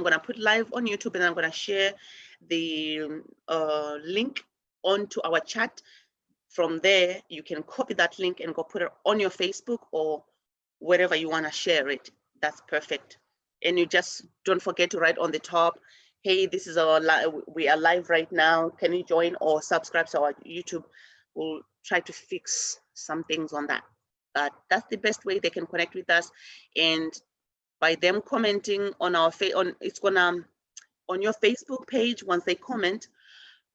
I'm going to put live on YouTube, and I'm going to share the link onto our chat. From there, you can copy that link and go put it on your Facebook or wherever you want to share it. That's perfect. And you just don't forget to write on the top, hey, this is our we are live right now. Can you join or subscribe to our YouTube? We'll try to fix some things on that. But that's the best way they can connect with us. And by them commenting on our it's gonna on your Facebook page, once they comment,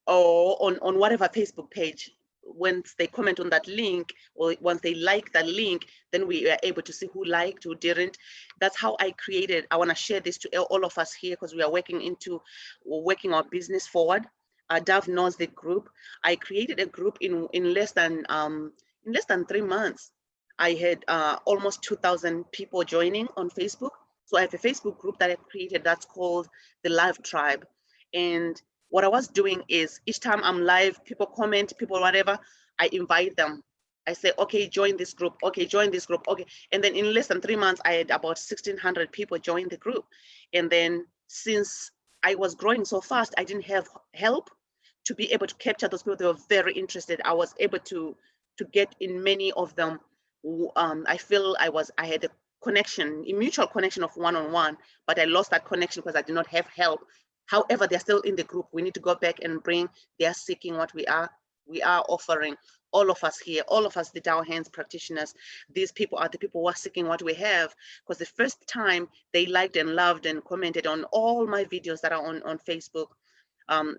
or on whatever Facebook page, once they comment on that link, or once they like that link, then we are able to see who liked, who didn't. That's how I created. I want to share this to all of us here, because we are working our business forward. Dove knows the group. I created a group in less than 3 months. I had almost 2,000 people joining on Facebook. So I have a Facebook group that I created that's called the Live Tribe. And what I was doing is each time I'm live, people comment, people whatever, I invite them. I say, okay, join this group. Okay, join this group. Okay. And then in less than 3 months, I had about 1,600 people join the group. And then since I was growing so fast, I didn't have help to be able to capture those people. They were very interested. I was able to get in many of them. I feel I had a connection, a mutual connection of one-on-one, but I lost that connection because I did not have help. However, they're still in the group. We need to go back and bring, they're seeking what we are offering. All of us here, all of us, the Dow Hands practitioners, these people are the people who are seeking what we have, because the first time they liked and loved and commented on all my videos that are on Facebook,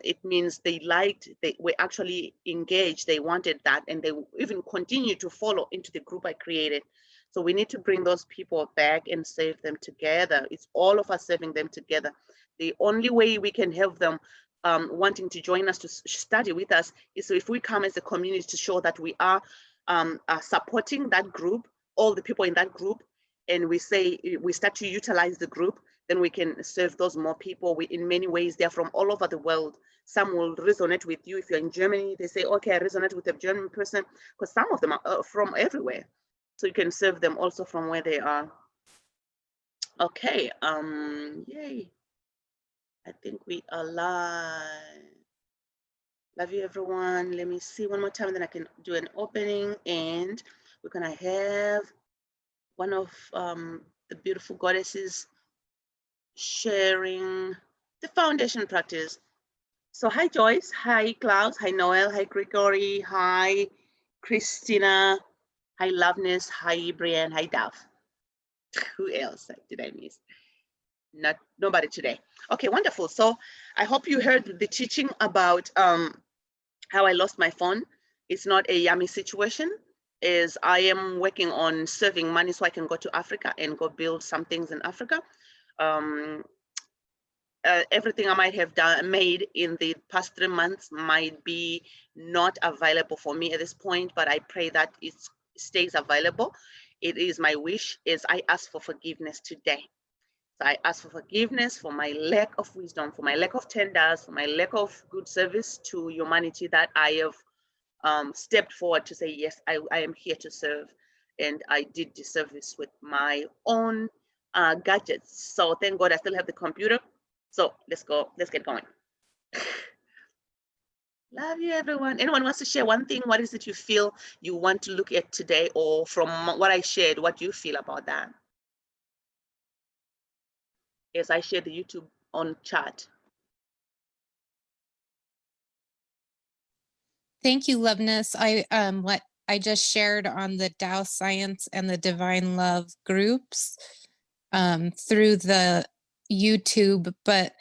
it means they liked, they were actually engaged, they wanted that, and they even continue to follow into the group I created. So we need to bring those people back and save them together. It's all of us saving them together. The only way we can have them wanting to join us to study with us is if we come as a community to show that we are supporting that group, all the people in that group, and we say we start to utilize the group, then we can serve those more people. In many ways, they're from all over the world. Some will resonate with you. If you're in Germany, they say, okay, I resonate with a German person, because some of them are from everywhere. So you can serve them also from where they are. Okay, yay. I think we are live. Love you, everyone. Let me see one more time, then I can do an opening, and we're gonna have one of the beautiful goddesses sharing the foundation practice. So hi, Joyce. Hi, Klaus. Hi, Noel. Hi, Gregory. Hi, Christina. Hi, Loveness. Hi, Brienne. Hi, Dove. Who else did I miss? Nobody today. Okay, wonderful. So I hope you heard the teaching about how I lost my phone. It's not a yummy situation. I am working on saving money so I can go to Africa and go build some things in Africa. Everything I might have made in the past 3 months might be not available for me at this point, but I pray that it stays available. It is my wish, is I ask for forgiveness today. So I ask for forgiveness for my lack of wisdom, for my lack of tenders, for my lack of good service to humanity, that I have stepped forward to say, yes, I am here to serve. And I did the service with my own gadgets. So thank God I still have the computer. So let's go, let's get going. Love you, everyone. Anyone wants to share one thing? What is it you feel you want to look at today, or from what I shared, what do you feel about that? As I share the YouTube on chat. Thank you, Loveness. What I just shared on the Tao Science and the Divine Love groups through the YouTube, but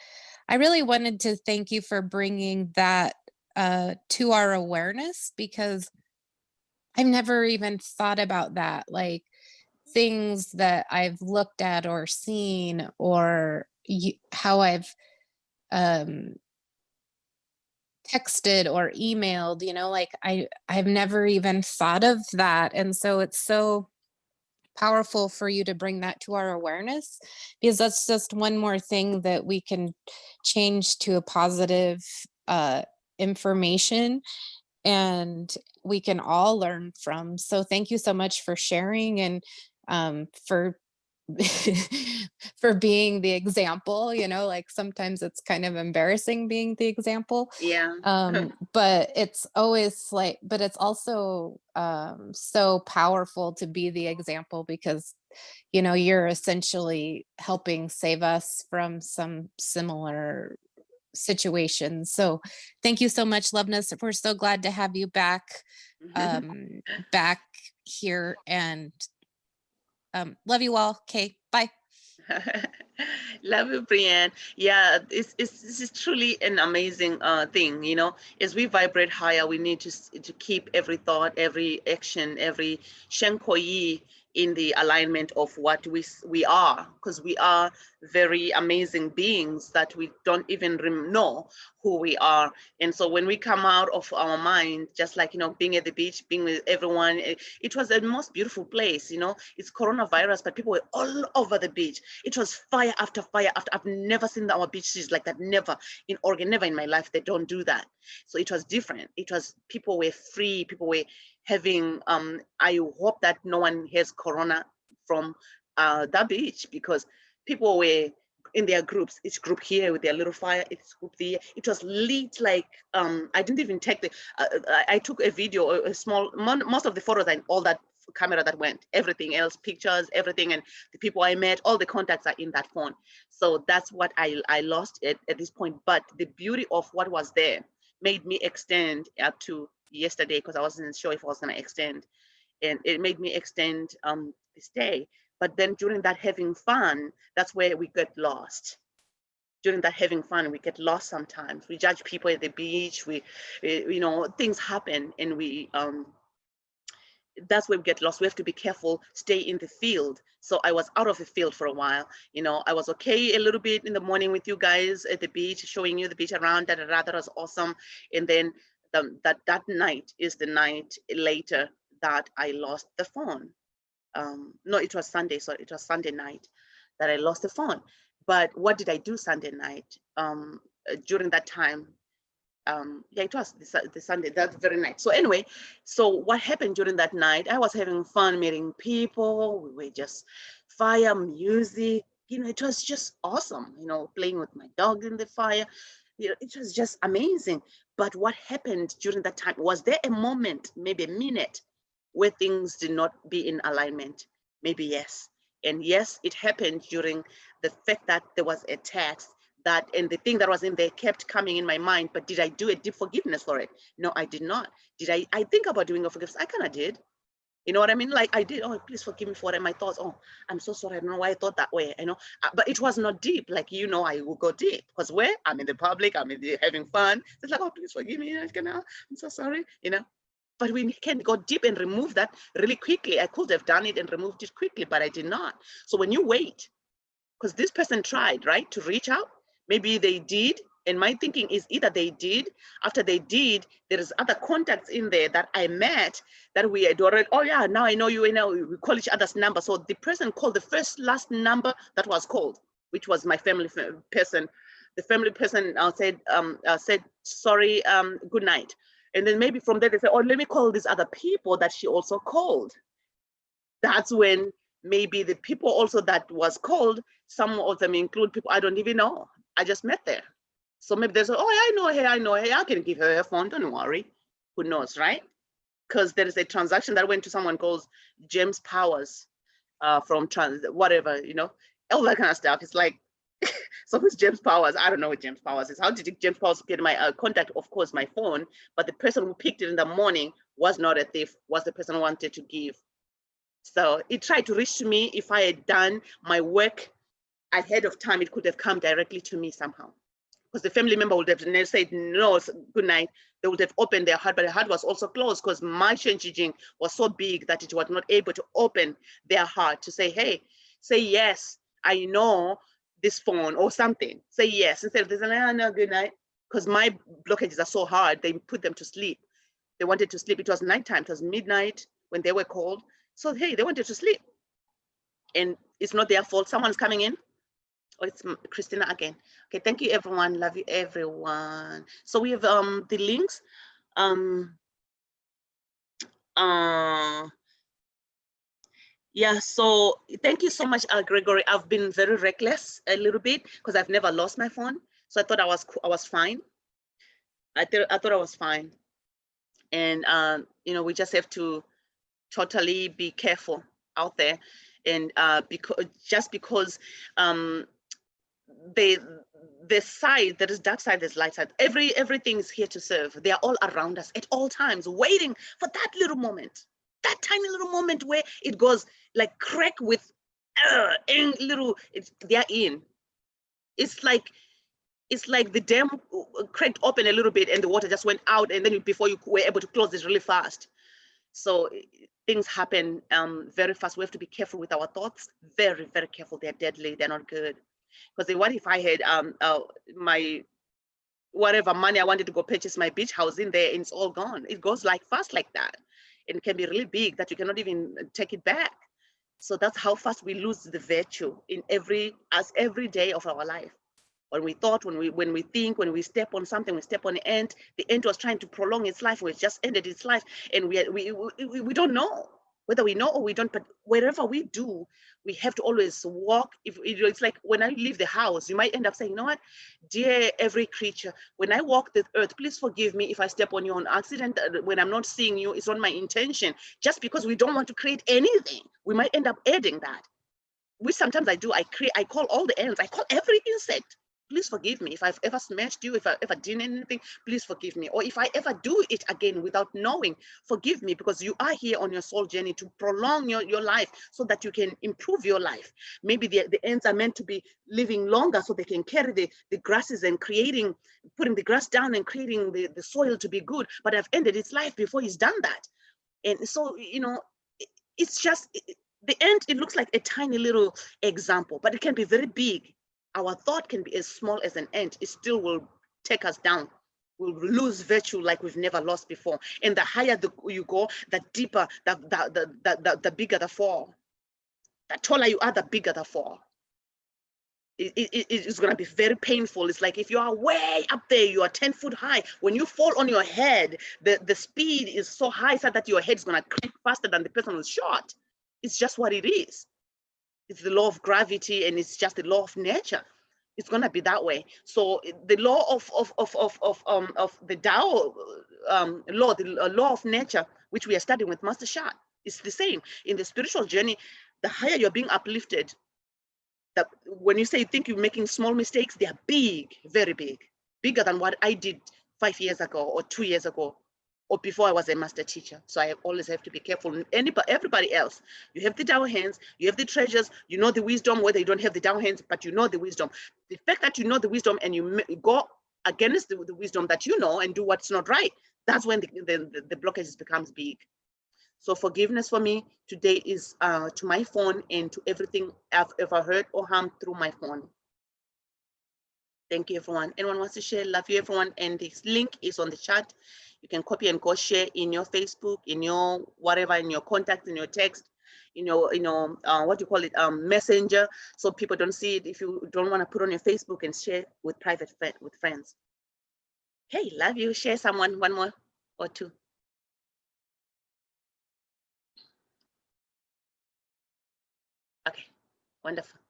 I really wanted to thank you for bringing that to our awareness, because I've never even thought about that, like things that I've looked at or seen, or how I've texted or emailed, like I've never even thought of that. And so it's so powerful for you to bring that to our awareness, because that's just one more thing that we can change to a positive information, and we can all learn from. So thank you so much for sharing, and for for being the example, you know, like sometimes it's kind of embarrassing being the example. Yeah. But it's always like, but it's also so powerful to be the example because, you know, you're essentially helping save us from some similar situations. So thank you so much, Loveness. We're so glad to have you back, um, back here, and love you all. Okay, bye. Love you, Brienne. Yeah, this is truly an amazing thing. You know, as we vibrate higher, we need to keep every thought, every action, every shenkoyi in the alignment of what we are, because we are very amazing beings that we don't even know who we are. And so when we come out of our mind, just like, you know, being at the beach, being with everyone, it was the most beautiful place. You know, it's coronavirus, but people were all over the beach. It was fire after fire after. I've never seen our beaches like that. Never in Oregon, never in my life. They don't do that. So it was different. It was, people were free. People were having, I hope that no one has corona from that beach, because people were in their groups, each group here with their little fire, each group there. It was lit like, I didn't even take the, I took a video, a small, most of the photos and all that camera that went, everything else, pictures, everything, and the people I met, all the contacts are in that phone. So that's what I lost at this point. But the beauty of what was there made me extend up to yesterday, because I wasn't sure if I was going to extend, and it made me extend this day. But then during that having fun, that's where we get lost. During that having fun, we get lost sometimes. We judge people at the beach. We you know, things happen, and we that's where we get lost. We have to be careful, stay in the field. So I was out of the field for a while. You know, I was okay a little bit in the morning with you guys at the beach, showing you the beach around, that was awesome. And then that night is the night later that I lost the phone. No, it was Sunday. So it was Sunday night that I lost the phone. But what did I do Sunday night? During that time, yeah, it was the Sunday, that very night. So anyway, so what happened during that night, I was having fun meeting people. We were just fire, music, you know, it was just awesome, you know, playing with my dog in the fire. You know, it was just amazing. But what happened during that time, was there a moment, maybe a minute, where things did not be in alignment? Maybe yes. And yes, it happened during the fact that there was a text that, and the thing that was in there kept coming in my mind. But did I do a deep forgiveness for it? No, I did not. Did I think about doing a forgiveness? I kind of did. You know what I mean? Like I did. Oh, please forgive me for it. My thoughts. Oh, I'm so sorry. I don't know why I thought that way. I know, but it was not deep. Like, you know, I will go deep because where I'm in the public, I'm in the, having fun. It's like, oh, please forgive me. I'm so sorry. You know. But we can go deep and remove that really quickly. I could have done it and removed it quickly, but I did not. So when you wait, because this person tried, right, to reach out, maybe they did. And my thinking is either they did, after they did, there is other contacts in there that I met that we had already, oh yeah, now I know you, and now we call each other's number. So the person called the first last number that was called, which was my family person. The family person said, sorry, good night. And then maybe from there they say, oh, let me call these other people that she also called. That's when maybe the people also that was called, some of them include people I don't even know. I just met there. So maybe there's, oh, I know her, I can give her her phone, don't worry. Who knows, right? Because there is a transaction that went to someone called James Powers from whatever, you know, all that kind of stuff. It's like, so who's James Powers? I don't know what James Powers is. How did James Powers get my contact? Of course, my phone, but the person who picked it in the morning was not a thief, was the person who wanted to give. So it tried to reach to me. If I had done my work ahead of time, it could have come directly to me somehow. Because the family member would have said, no, good night. They would have opened their heart, but the heart was also closed because my Shenjijing was so big that it was not able to open their heart to say, hey, say yes, I know this phone or something. Say yes. Instead of they say, no, good night. Because my blockages are so hard, they put them to sleep. They wanted to sleep. It was nighttime. It was midnight when they were called. So, hey, they wanted to sleep. And it's not their fault. Someone's coming in. Oh, it's Christina again. Okay, thank you, everyone. Love you, everyone. So we have the links. Yeah, so thank you so much, Gregory. I've been very reckless a little bit because I've never lost my phone. So I thought I was fine. I thought I was fine. And we just have to totally be careful out there. And because um, the side, there is dark side, there's light side. Everything is here to serve. They are all around us at all times, waiting for that little moment, that tiny little moment where it goes like crack with they're in. It's like the dam cracked open a little bit and the water just went out, and then before you were able to close it really fast. So things happen very fast. We have to be careful with our thoughts. Very, very careful. They're deadly. They're not good. Because what if I had my whatever money I wanted to go purchase my beach house in there, and it's all gone. It goes like fast like that. And it can be really big that you cannot even take it back. So that's how fast we lose the virtue in every day of our life. When we thought, when we think, when we step on something, we step on the ant. The ant was trying to prolong its life, or it just ended its life, and we don't know whether we know or we don't. But wherever we do, we have to always walk. If it's like when I leave the house, you might end up saying, you know what, dear every creature, when I walk the earth, please forgive me if I step on you on accident. When I'm not seeing you, it's not my intention. Just because we don't want to create anything, we might end up adding that. Which sometimes I do. I call all the ants. I call every insect. Please forgive me if I've ever smashed you, if I ever did anything, please forgive me. Or if I ever do it again without knowing, forgive me, because you are here on your soul journey to prolong your life so that you can improve your life. Maybe the ants are meant to be living longer so they can carry the grasses and putting the grass down and creating the soil to be good. But I've ended its life before he's done that. And so, it's just, the ant, it looks like a tiny little example, but it can be very big. Our thought can be as small as an ant. It still will take us down. We'll lose virtue like we've never lost before. And the higher you go, the deeper, the bigger the fall. The taller you are, the bigger the fall. It's going to be very painful. It's like if you are way up there, you are 10 foot high. When you fall on your head, the speed is so high so that your head is going to crack faster than the person who's short. It's just what it is. It's the law of gravity, and it's just the law of nature. It's gonna be that way. So the law of the Tao law, the law of nature, which we are studying with Master Sha, is the same. In the spiritual journey, the higher you're being uplifted, that when you say you think you're making small mistakes, they are big, very big, bigger than what I did 5 years ago or 2 years ago, or before I was a master teacher. So I always have to be careful. Everybody else, you have the Tao hands, you have the treasures, you know the wisdom, whether you don't have the Tao hands, but you know the wisdom. The fact that you know the wisdom and you go against the wisdom that you know and do what's not right, that's when the blockages becomes big. So forgiveness for me today is to my phone and to everything I've ever heard or harmed through my phone. Thank you, everyone. Anyone wants to share? Love you, everyone. And this link is on the chat. You can copy and go share in your Facebook, in your whatever, in your contacts, in your text, in your what do you call it, messenger, so people don't see it. If you don't want to put on your Facebook, and share with with friends. Hey, love you. Share someone, one more or two. Okay, wonderful.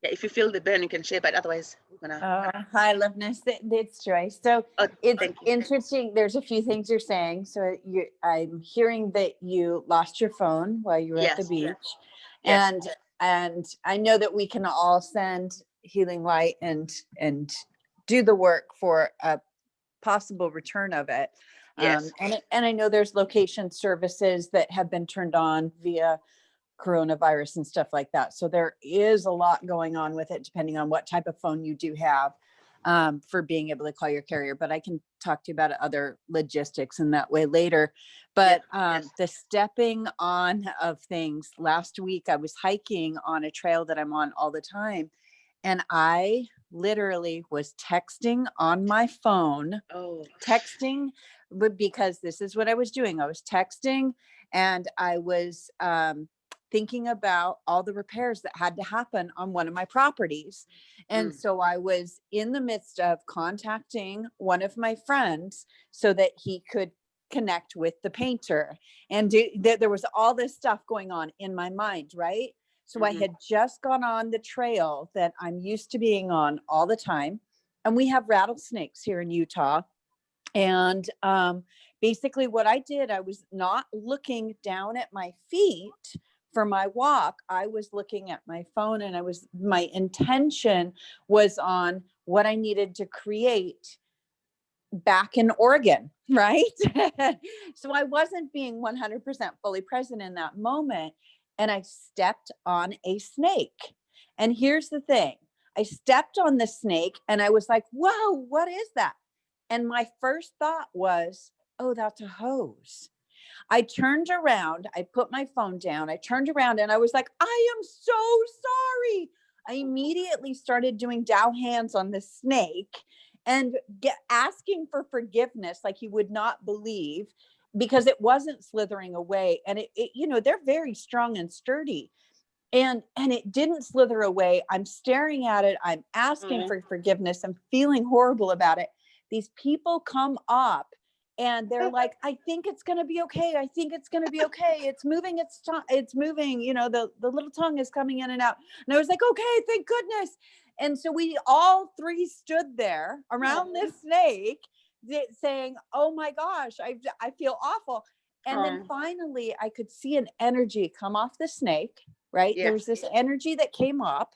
Yeah, if you feel the burn, you can share, but otherwise we're gonna. Hi, Loveness. It's Joyce. So it's interesting. There's a few things you're saying. So I'm hearing that you lost your phone while you were at the beach, and I know that we can all send healing light and do the work for a possible return of it. Yes. And I know there's location services that have been turned on via coronavirus and stuff like that. So there is a lot going on with it, depending on what type of phone you do have for being able to call your carrier. But I can talk to you about other logistics in that way later. But the stepping on of things, last week I was hiking on a trail that I'm on all the time. And I literally was texting on my phone, texting, because this is what I was doing. I was texting and I was thinking about all the repairs that had to happen on one of my properties. And so I was in the midst of contacting one of my friends so that he could connect with the painter, and there was all this stuff going on in my mind, right? So I had just gone on the trail that I'm used to being on all the time, and we have rattlesnakes here in Utah. And basically what I did, I was not looking down at my feet for my walk. I was looking at my phone, and my intention was on what I needed to create back in Oregon, right? So I wasn't being 100% fully present in that moment. And I stepped on a snake. And here's the thing. I stepped on the snake and I was like, whoa, what is that? And my first thought was, oh, that's a hose. I turned around, I put my phone down, I turned around and I was like, I am so sorry. I immediately started doing Dow hands on the snake and asking for forgiveness like you would not believe, because it wasn't slithering away. And it you know, they're very strong and sturdy. And it didn't slither away. I'm staring at it. I'm asking for forgiveness. I'm feeling horrible about it. These people come up and they're like, I think it's going to be okay. I think it's going to be okay. It's moving. It's moving. You know, the little tongue is coming in and out. And I was like, okay, thank goodness. And so we all three stood there around this snake saying, oh my gosh, I feel awful. And then finally I could see an energy come off the snake, right? Yeah. There was this energy that came up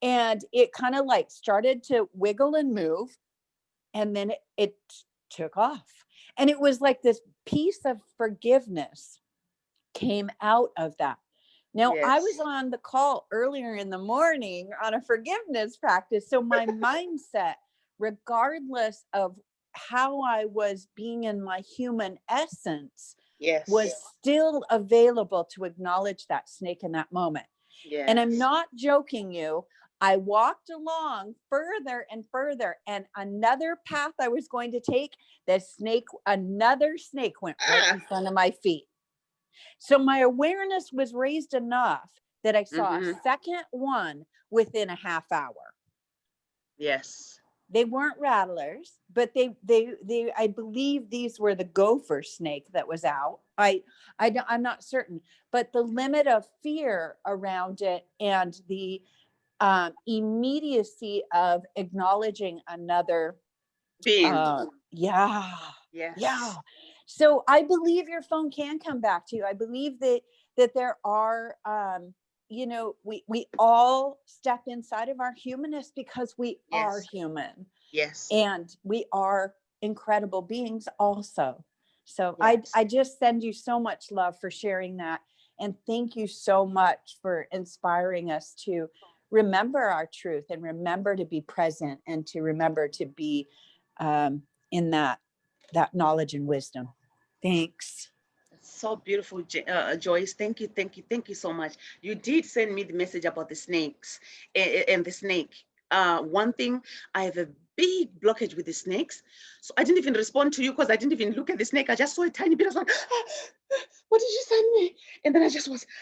and it kind of like started to wiggle and move. And then it took off. And it was like this piece of forgiveness came out of that. Now, I was on the call earlier in the morning on a forgiveness practice. So my mindset, regardless of how I was being in my human essence, was still available to acknowledge that snake in that moment. And I'm not joking you. I walked along further and further, and another path I was going to take, another snake went right in front of my feet. So my awareness was raised enough that I saw a second one within a half hour. Yes. They weren't rattlers, but they I believe these were the gopher snake that was out. I'm not certain, but the limit of fear around it and the immediacy of acknowledging another being. Yeah. Yes. So I believe your phone can come back to you. I believe that there are you know, we all step inside of our humanness because we are human. Yes. And we are incredible beings also. So I just send you so much love for sharing that. And thank you so much for inspiring us to remember our truth and remember to be present and to remember to be in that knowledge and wisdom. Thanks. So beautiful, Joyce. Thank you so much. You did send me the message about the snakes and the snake. One thing, I have a big blockage with the snakes, so I didn't even respond to you because I didn't even look at the snake. I just saw a tiny bit. I was like, what did you send me? And then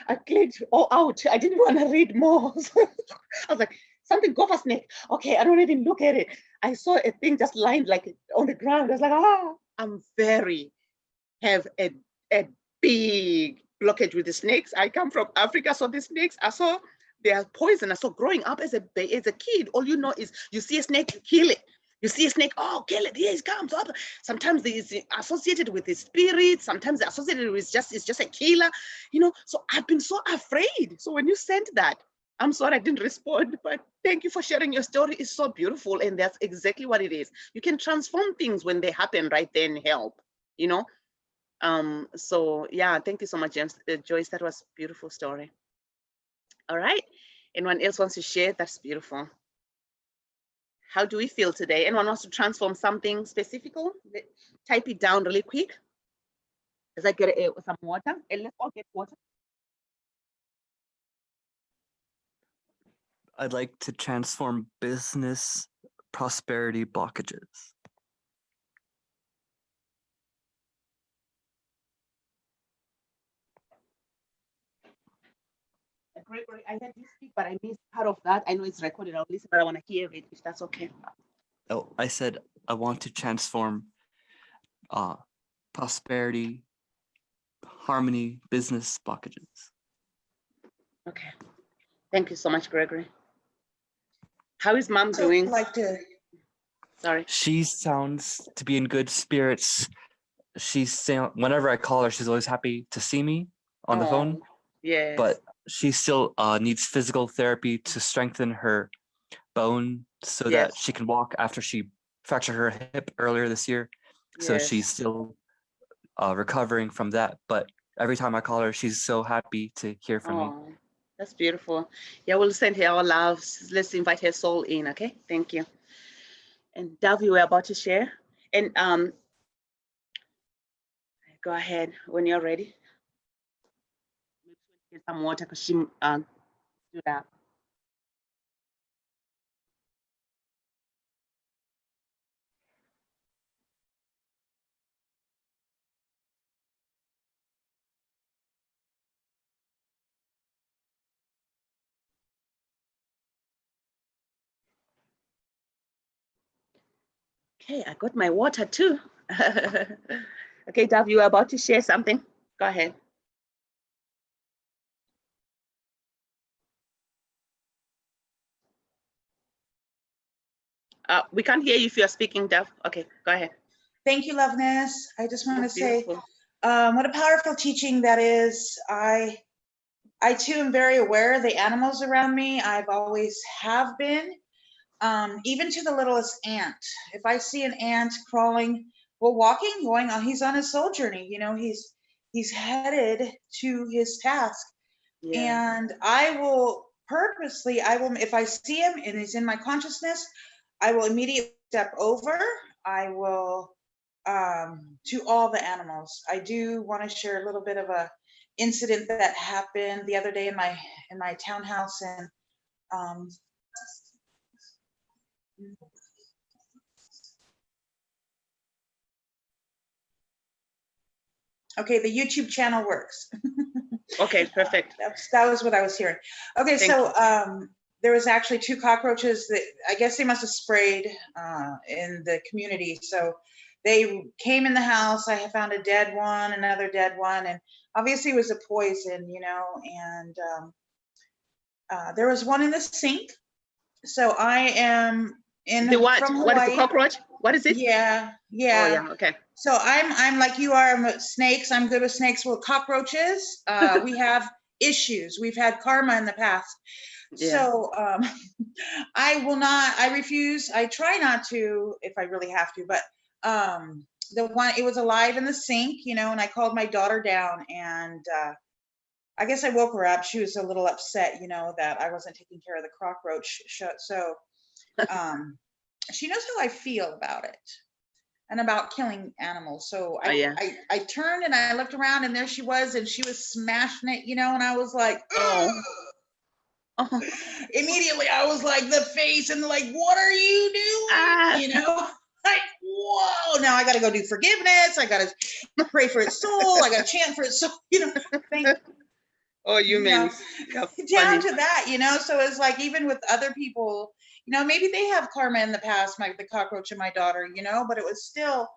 I clicked all out. I didn't want to read more. I was like, something, go for snake. Okay, I don't even look at it. I saw a thing just lying like on the ground. I was like, I'm have a big blockage with the snakes. I come from Africa, so the snakes, I saw they are poisonous. So growing up as a kid, all you know is you see a snake, you kill it. You see a snake, oh, kill it, here it comes up. Sometimes it's associated with the spirit, sometimes it's associated with it's just a killer, you know. So I've been so afraid. So when you sent that, I'm sorry I didn't respond, but thank you for sharing your story. It's so beautiful, and that's exactly what it is. You can transform things when they happen right then, help, you know. So yeah, thank you so much, Joyce. That was a beautiful story. All right. Anyone else wants to share? That's beautiful. How do we feel today? Anyone wants to transform something specific? Type it down really quick. As I get some water, and let's all get water. I'd like to transform business prosperity blockages. Gregory, I heard you speak, but I missed part of that. I know it's recorded. I'll listen, but I want to hear it, if that's okay. Oh, I said I want to transform prosperity, harmony, business blockages. Okay. Thank you so much, Gregory. How is mom So doing? like to, Sorry. She sounds to be in good spirits. Whenever I call her, she's always happy to see me on the phone. Yes. But she still needs physical therapy to strengthen her bone so that Yes. she can walk after she fractured her hip earlier this year. So Yes. she's still recovering from that. But every time I call her, she's so happy to hear from me. Oh, that's beautiful. Yeah, we'll send her our loves. Let's invite her soul in, okay? Thank you. And Dove, you were about to share. And go ahead when you're ready. Get some water because she do that. Okay, I got my water too. Okay, Dove, you were about to share something. Go ahead. We can't hear you if you're speaking, Dove. Okay, go ahead. thank you, Loveness. I just want to That's say, beautiful. what a powerful teaching that is. I too am very aware of the animals around me. I've always have been, even to the littlest ant. If I see an ant crawling, well, walking, going on, he's on his soul journey. You know, he's headed to his task. Yeah. And I will purposely, if I see him and he's in my consciousness, I will immediately step over. I will, to all the animals. I do want to share a little bit of a incident that happened the other day in my townhouse, and okay, the YouTube channel works. Okay, perfect. That was what I was hearing. Okay, Thank so there was actually 2 cockroaches that I guess they must have sprayed in the community. So they came in the house. I found a dead one, another dead one, and obviously it was a poison, you know. And there was one in the sink. So I am in The what? from What is the Hawaii. cockroach? What is it? Yeah, Oh yeah. yeah. Okay. So I'm like you are with snakes. I'm good with snakes. Well, cockroaches, we have issues. We've had karma in the past. Yeah. So I refuse. I try not to if I really have to, but the one, it was alive in the sink, you know, and I called my daughter down, and I guess I woke her up. She was a little upset, you know, that I wasn't taking care of the cockroach. So she knows how I feel about it and about killing animals. So Oh yeah. I turned and I looked around, and there she was, and she was smashing it, you know, and I was like, Oh. Oh. immediately I was like, the face, and like, what are you doing? Ah. You know, like, whoa, now I got to go do forgiveness. I got to pray for its soul. I got to chant for its soul, you know, Oh, you know, You're down funny. to that, you know. So it's like, even with other people, you know, maybe they have karma in the past, the cockroach and my daughter, you know, but it was still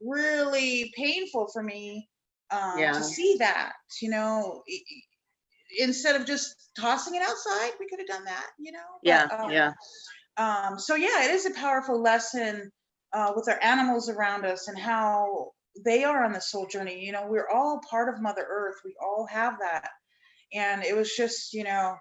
really painful for me Yeah. to see that, you know. Instead of just tossing it outside, we could have done that, you know. Yeah. But, Yeah. so yeah, it is a powerful lesson with our animals around us and how they are on the soul journey. You know, we're all part of Mother Earth. We all have that. And it was just, you know,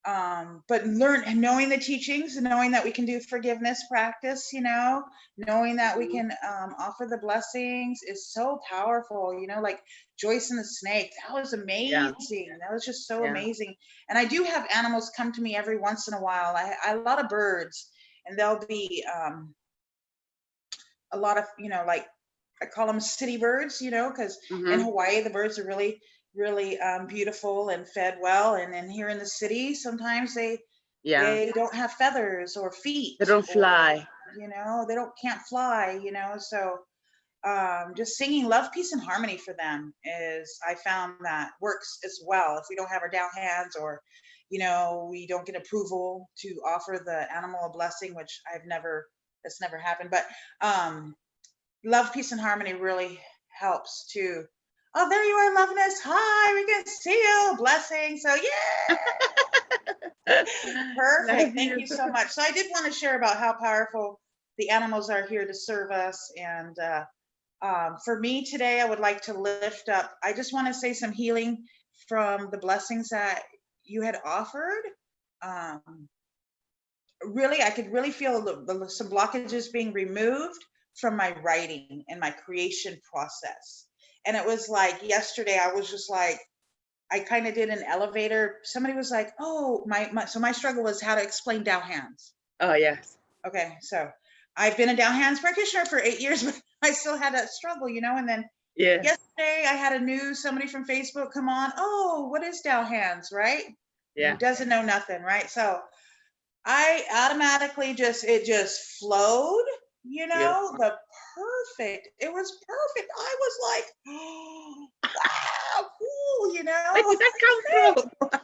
but knowing the teachings, knowing that we can do forgiveness practice, you know, knowing that we can offer the blessings is so powerful, you know, like Joyce and the snake. That was amazing. That was just so Yeah. amazing. And I do have animals come to me every once in a while. I a lot of birds, and they'll be a lot of, you know, like I call them city birds, you know, because in Hawaii, the birds are really, really beautiful and fed well. And then here in the city, sometimes they don't have feathers or feet. They don't fly. Or, you know, can't fly, you know. So just singing love, peace, and harmony for them I found that works as well. If we don't have our down hands, or, you know, we don't get approval to offer the animal a blessing, which that's never happened. But love, peace, and harmony really helps too. Oh, there you are, Loveness. Hi, we can see you. Blessing. So yeah. Perfect. Thank you so much. So I did want to share about how powerful the animals are here to serve us. And for me today, I would like to lift up, I just want to say some healing from the blessings that you had offered. Really, I could really feel some blockages being removed from my writing and my creation process. And it was like yesterday, I was just like, I kind of did an elevator. Somebody was like, oh, so my struggle was how to explain Dow hands. Oh, yes. Okay, so I've been a Dow hands practitioner for 8 years, but I still had that struggle, and then Yeah. yesterday I had somebody from Facebook come on, oh, what is Dow hands, right? Yeah. Who doesn't know nothing, right? So I automatically it just flowed, Beautiful. it was perfect. I was like, oh, wow, cool, Where did that come from?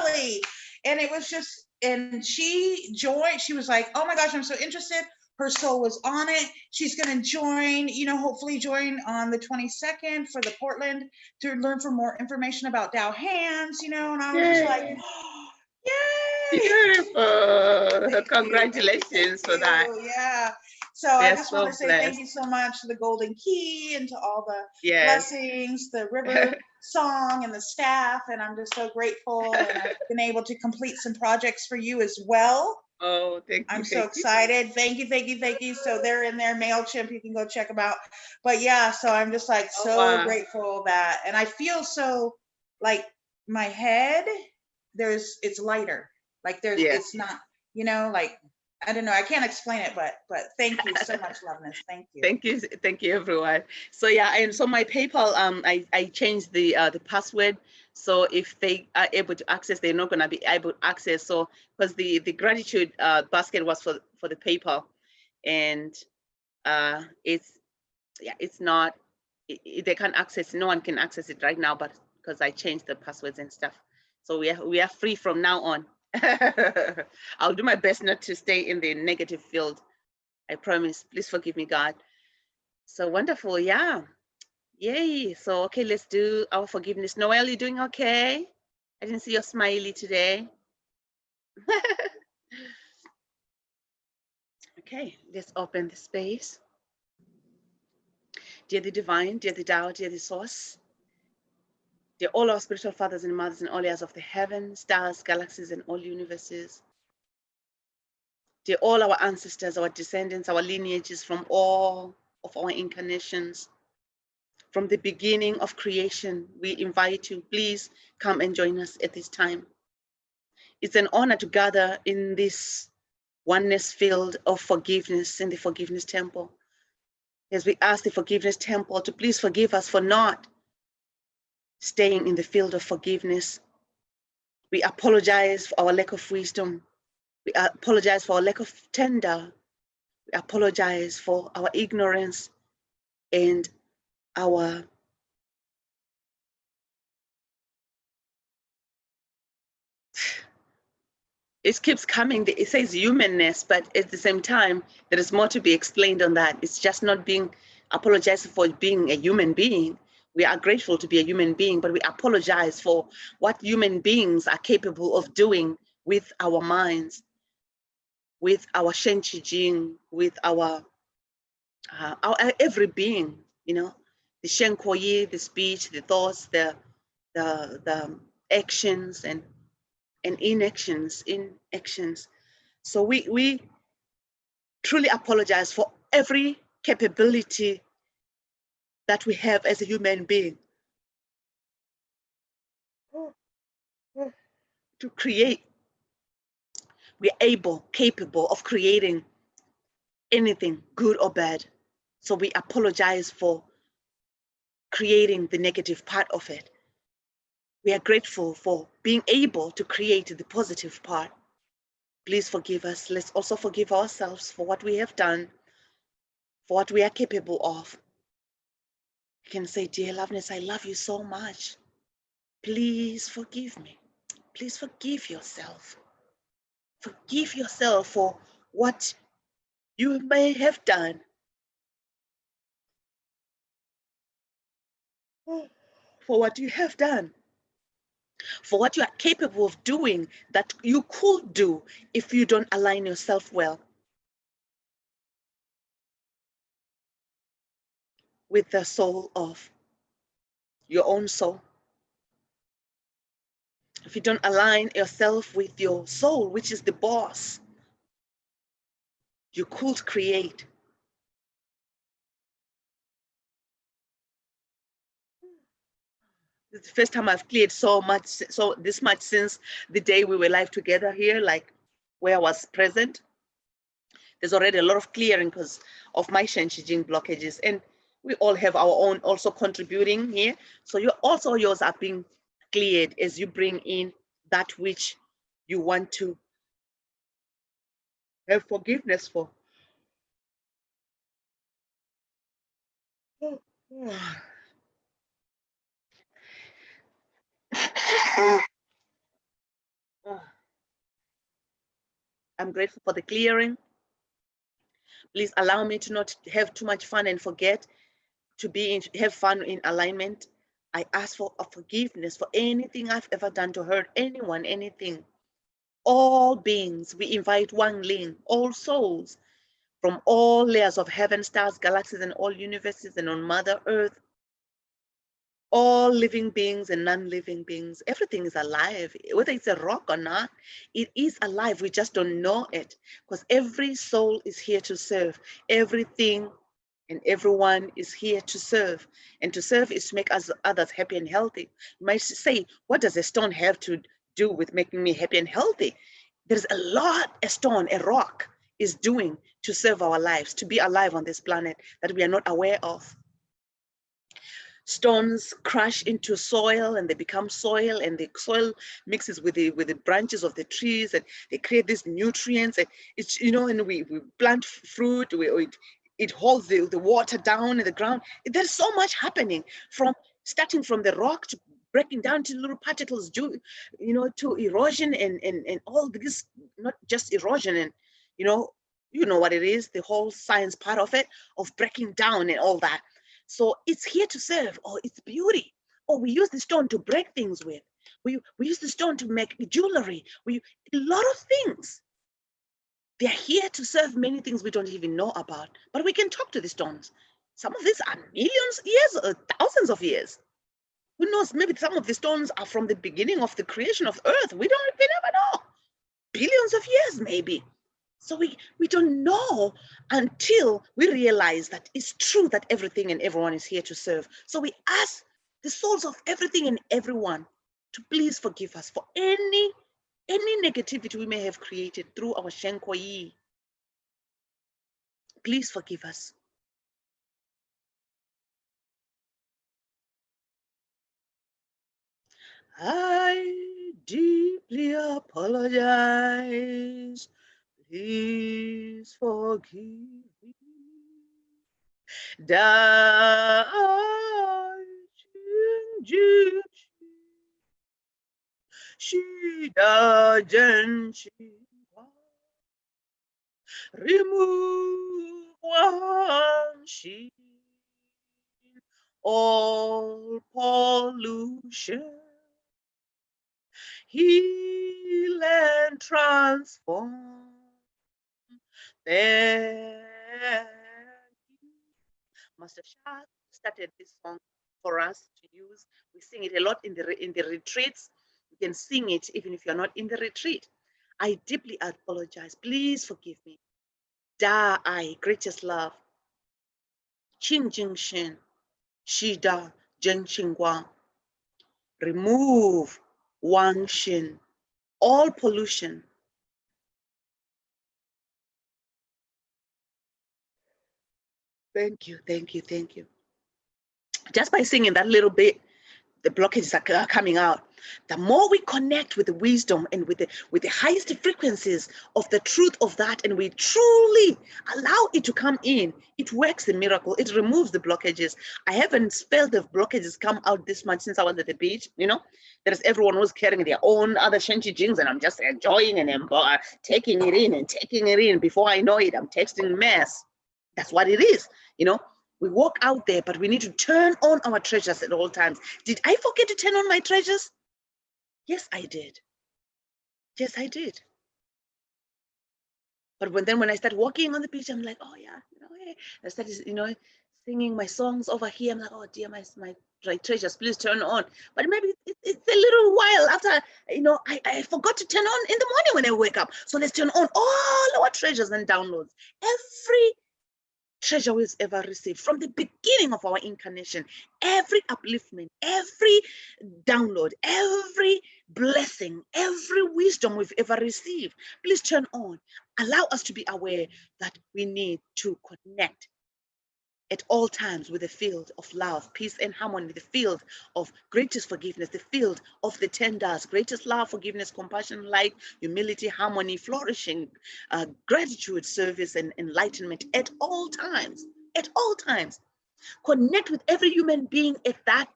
finally. And it was just, and she joined, she was like, oh my gosh, I'm so interested. Her soul was on it. She's going to join, hopefully join on the 22nd for the Portland to learn for more information about Dow hands, and I was just like, oh, yay. Beautiful. Congratulations for that. Yeah. So I They're just so want to say blessed. thank you so much to the Golden Key and to all the Yes. blessings, the river song and the staff. And I'm just so grateful. And I've been able to complete some projects for you as well. Oh, thank you. I'm so excited. Thank you, thank you, thank you. So they're in there, MailChimp, you can go check them out. But yeah, so I'm just like so grateful that, and I feel so like my head, it's lighter. Like it's not, like, I don't know, I can't explain it, but thank you so much, Loveness. Thank you. Thank you, everyone. So yeah, and so my PayPal, I changed the password, so if they are able to access, they're not gonna be able to access. So because the gratitude basket was for the PayPal, and it's not, they can't access. No one can access it right now, but because I changed the passwords and stuff, so we are free from now on. I'll do my best not to stay in the negative field. I promise. Please forgive me, God. So wonderful. Yeah. Yay. So, okay, let's do our forgiveness. Noelle, you doing okay? I didn't see your smiley today. Okay, let's open the space. Dear the divine, dear the Tao, dear the source, dear all our spiritual fathers and mothers and all layers of the heavens, stars, galaxies, and all universes. Dear all our ancestors, our descendants, our lineages from all of our incarnations. From the beginning of creation, we invite you, please come and join us at this time. It's an honor to gather in this oneness field of forgiveness in the Forgiveness Temple. As we ask the Forgiveness Temple to please forgive us for not staying in the field of forgiveness. We apologize for our lack of wisdom. We apologize for our lack of tender. We apologize for our ignorance and our it keeps coming, it says humanness, but at the same time, there is more to be explained on that. It's just not being apologized for being a human being. We are grateful to be a human being, but we apologize for what human beings are capable of doing with our minds, with our Shen Qi Jing, with our every being, the Shen Kuo Yi, the speech, the thoughts, the actions and inactions. So we truly apologize for every capability that we have as a human being to create. We are capable of creating anything, good or bad. So we apologize for creating the negative part of it. We are grateful for being able to create the positive part. Please forgive us. Let's also forgive ourselves for what we have done, for what we are capable of. You can say, dear Loveness, I love you so much. Please forgive me. Please forgive yourself. Forgive yourself for what you may have done for what you have done, for what you are capable of doing that you could do if you don't align yourself well with the soul of your own soul. If you don't align yourself with your soul, which is the boss, you could create. It's the first time I've cleared so this much since the day we were live together here, like where I was present. There's already a lot of clearing because of my Shenshijing blockages, and we all have our own also contributing here. So yours are being cleared as you bring in that which you want to have forgiveness for. I'm grateful for the clearing. Please allow me to not have too much fun and forget to have fun in alignment. I ask for a forgiveness for anything I've ever done to hurt anyone, anything. All beings, we invite Wang Ling, all souls from all layers of heaven, stars, galaxies, and all universes, and on Mother Earth, all living beings and non-living beings. Everything is alive, whether it's a rock or not, it is alive. We just don't know it, because every soul is here to serve. Everything and everyone is here to serve, and to serve is to make us others happy and healthy. You might say, what does a stone have to do with making me happy and healthy? There's a lot a stone, a rock is doing to serve our lives, to be alive on this planet that we are not aware of. Stones crash into soil and they become soil, and the soil mixes with the branches of the trees, and they create these nutrients, and it's, you know, and we plant fruit, it holds the water down in the ground. There's so much happening, from starting from the rock to breaking down to little particles, to erosion and all this, not just erosion, and you know what it is, the whole science part of it, of breaking down and all that. So it's here to serve. Oh, it's beauty. Oh, we use the stone to break things with. We use the stone to make jewelry. A lot of things. They're here to serve many things we don't even know about. But we can talk to the stones. Some of these are millions years or thousands of years. Who knows? Maybe some of the stones are from the beginning of the creation of Earth. We never know. Billions of years, maybe. So we don't know until we realize that it's true that everything and everyone is here to serve. So we ask the souls of everything and everyone to please forgive us for any negativity we may have created through our Shenkoyi. Please forgive us. I deeply apologize. Please forgive me. Da Jin Shi Da Jen Shi remove one Shi, all pollution, heal and transform. Thank you. Master Shah started this song for us to use. We sing it a lot in the retreats. You can sing it even if you're not in the retreat. I deeply apologize. Please forgive me. Da I, greatest love. Qing Jing Shin. Shida Zhen Xingguang. Remove Wang Xin. All pollution. Thank you, thank you, thank you. Just by singing that little bit, the blockages are coming out. The more we connect with the wisdom and with the highest frequencies of the truth of that, and we truly allow it to come in, it works the miracle. It removes the blockages. I haven't felt the blockages come out this much since I was at the beach. There's everyone who's carrying their own other Shenchi Jings, and I'm just enjoying and taking it in and taking it in. Before I know it, I'm texting mess. That's what it is. We walk out there, but we need to turn on our treasures at all times. Did I forget to turn on my treasures? Yes, I did. Yes, I did. But when I start walking on the beach, I'm like, oh yeah, hey. I started, singing my songs over here. I'm like, oh dear, my treasures, please turn on. But maybe it's a little while after, I forgot to turn on in the morning when I wake up. So let's turn on all our treasures and downloads. Every treasure we've ever received from the beginning of our incarnation, every upliftment, every download, every blessing, every wisdom we've ever received, please turn on. Allow us to be aware that we need to connect at all times with the field of love, peace, and harmony, the field of greatest forgiveness, the field of the 10 doors, greatest love, forgiveness, compassion, light, humility, harmony, flourishing, gratitude, service, and enlightenment at all times. At all times. Connect with every human being at that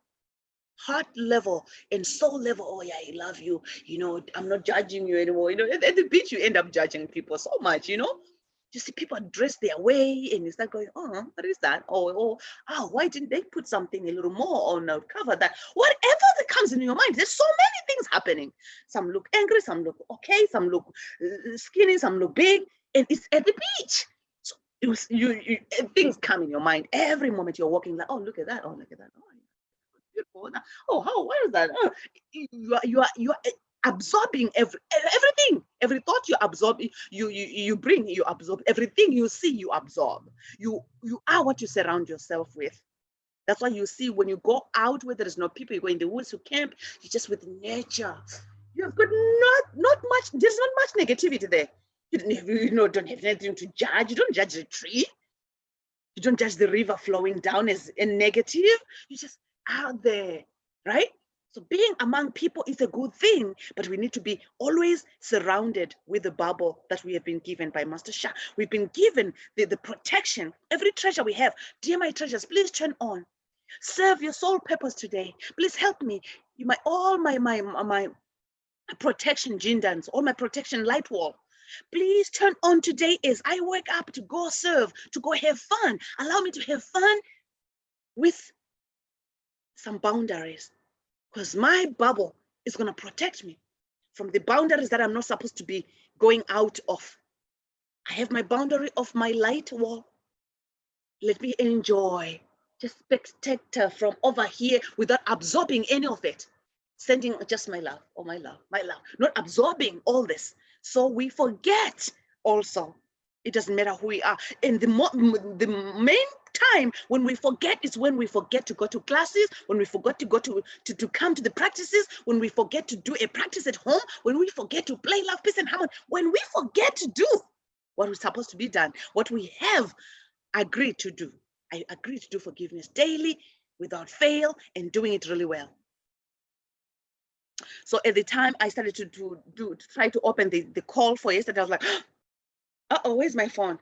heart level and soul level. Oh yeah, I love you. I'm not judging you anymore. At the beach, you end up judging people so much, You see people dress their way and you start going, oh, what is that? Oh, why didn't they put something a little more on the cover? That whatever that comes in your mind, there's so many things happening. Some look angry, some look okay, some look skinny, some look big, and it's at the beach. So you things come in your mind every moment you're walking, like, oh, look at that, oh, look at that, oh, beautiful. Oh, how? What is that? Oh, you are absorbing everything. Every thought you absorb, you bring, you absorb. Everything you see, you absorb. You are what you surround yourself with. That's why you see when you go out where there is no people, you go in the woods, you camp, you're just with nature. You've got not much. There's not much negativity there. You don't have anything to judge. You don't judge the tree. You don't judge the river flowing down as a negative. You just out there, right? So being among people is a good thing, but we need to be always surrounded with the bubble that we have been given by Master Sha. We've been given the protection, every treasure we have. Dear my treasures, please turn on. Serve your soul purpose today. Please help me. All my protection jindans, all my protection light wall. Please turn on today as I wake up to go serve, to go have fun. Allow me to have fun with some boundaries, because my bubble is going to protect me from the boundaries that I'm not supposed to be going out of. I have my boundary of my light wall. Let me enjoy, just spectator from over here without absorbing any of it. Sending just my love, oh my love, not absorbing all this. So we forget also. It doesn't matter who we are. And the main time when we forget is when we forget to go to classes, when we forget to go to come to the practices, when we forget to do a practice at home, when we forget to play love, peace, and harmony, when we forget to do what we're supposed to be done, what we have agreed to do. I agreed to do forgiveness daily, without fail, and doing it really well. So at the time I started to try to open the call for yesterday, I was like, uh-oh, where's my phone?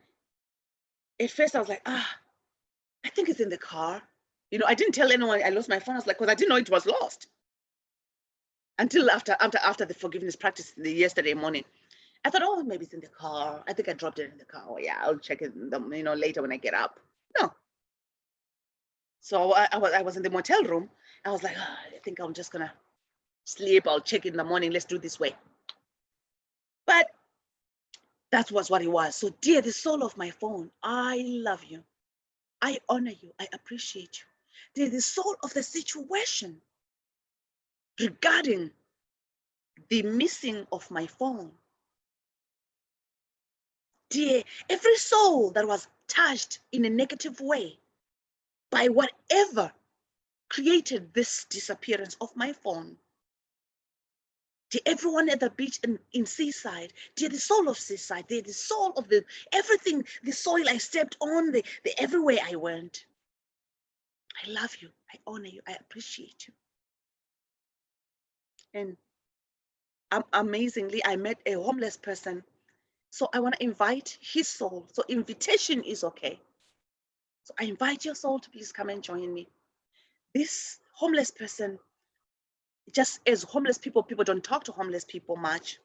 At first I was like, I think it's in the car. I didn't tell anyone I lost my phone. I was like, because I didn't know it was lost. Until after the forgiveness practice yesterday morning. I thought, oh, maybe it's in the car. I think I dropped it in the car. Oh yeah, I'll check it later when I get up. No. So I was in the motel room. I was like, I think I'm just gonna sleep. I'll check it in the morning. Let's do it this way. But that was what it was. So dear, the soul of my phone, I love you. I honor you. I appreciate you. Dear, the soul of the situation regarding the missing of my phone. Dear, every soul that was touched in a negative way by whatever created this disappearance of my phone. To everyone at the beach in Seaside, to the soul of Seaside, the soul of everything, the soil I stepped on, the everywhere I went. I love you, I honor you, I appreciate you. And amazingly, I met a homeless person. So I want to invite his soul. So invitation is okay. So I invite your soul to please come and join me. This homeless person, just as homeless people don't talk to homeless people much.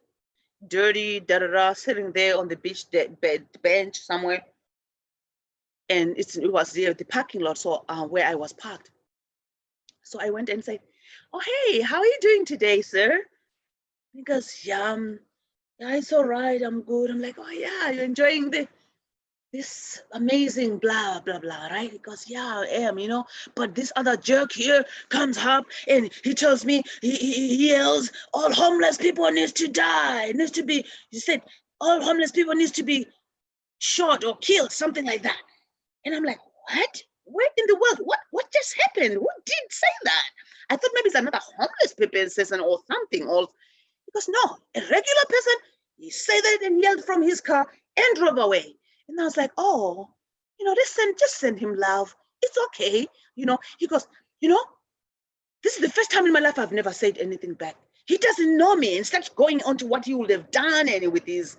Dirty, sitting there on the beach bench somewhere. and it was the parking lot, so where I was parked. So I went and said, "Oh, hey, how are you doing today, sir?" He goes, "Yeah, yeah, it's all right. I'm good." I'm like, "Oh yeah, you're enjoying this amazing blah blah blah, right?" He goes, "Yeah, I am, you know, but this other jerk here comes up and he tells me, he yells, all homeless people needs to die, needs to be," he said, "all homeless people needs to be shot or killed," something like that. And I'm like, "What? Where in the world? What just happened? Who did say that?" I thought maybe it's another homeless person or something. Or because no, a regular person, he said that and yelled from his car and drove away. And I was like, "Oh, you know, just send him love. It's okay." You know, he goes, "You know, this is the first time in my life I've never said anything back." He doesn't know me and starts going on to what he would have done and with his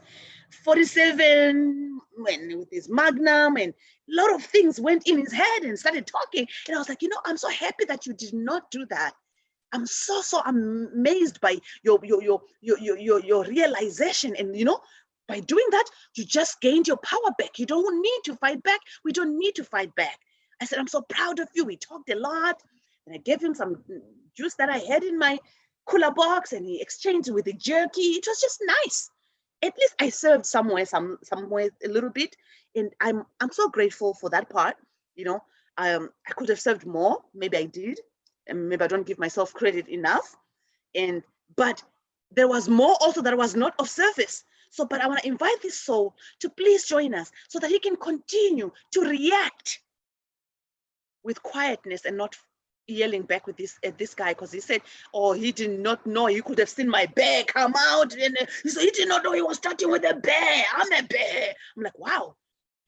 47 and with his Magnum, and a lot of things went in his head and started talking. And I was like, "You know, I'm so happy that you did not do that. I'm so amazed by your realization, and you know, by doing that, you just gained your power back. You don't need to fight back. We don't need to fight back." I said, "I'm so proud of you." We talked a lot, and I gave him some juice that I had in my cooler box, and he exchanged with the jerky. It was just nice. At least I served somewhere a little bit, and I'm so grateful for that part. You know, I could have served more. Maybe I did, and maybe I don't give myself credit enough. But there was more also that was not of service. So, but I want to invite this soul to please join us so that he can continue to react with quietness and not yelling back with this guy, because he said, "Oh, he did not know. He could have seen my bear come out, and he said he did not know he was starting with a bear. I'm a bear." I'm like, "Wow,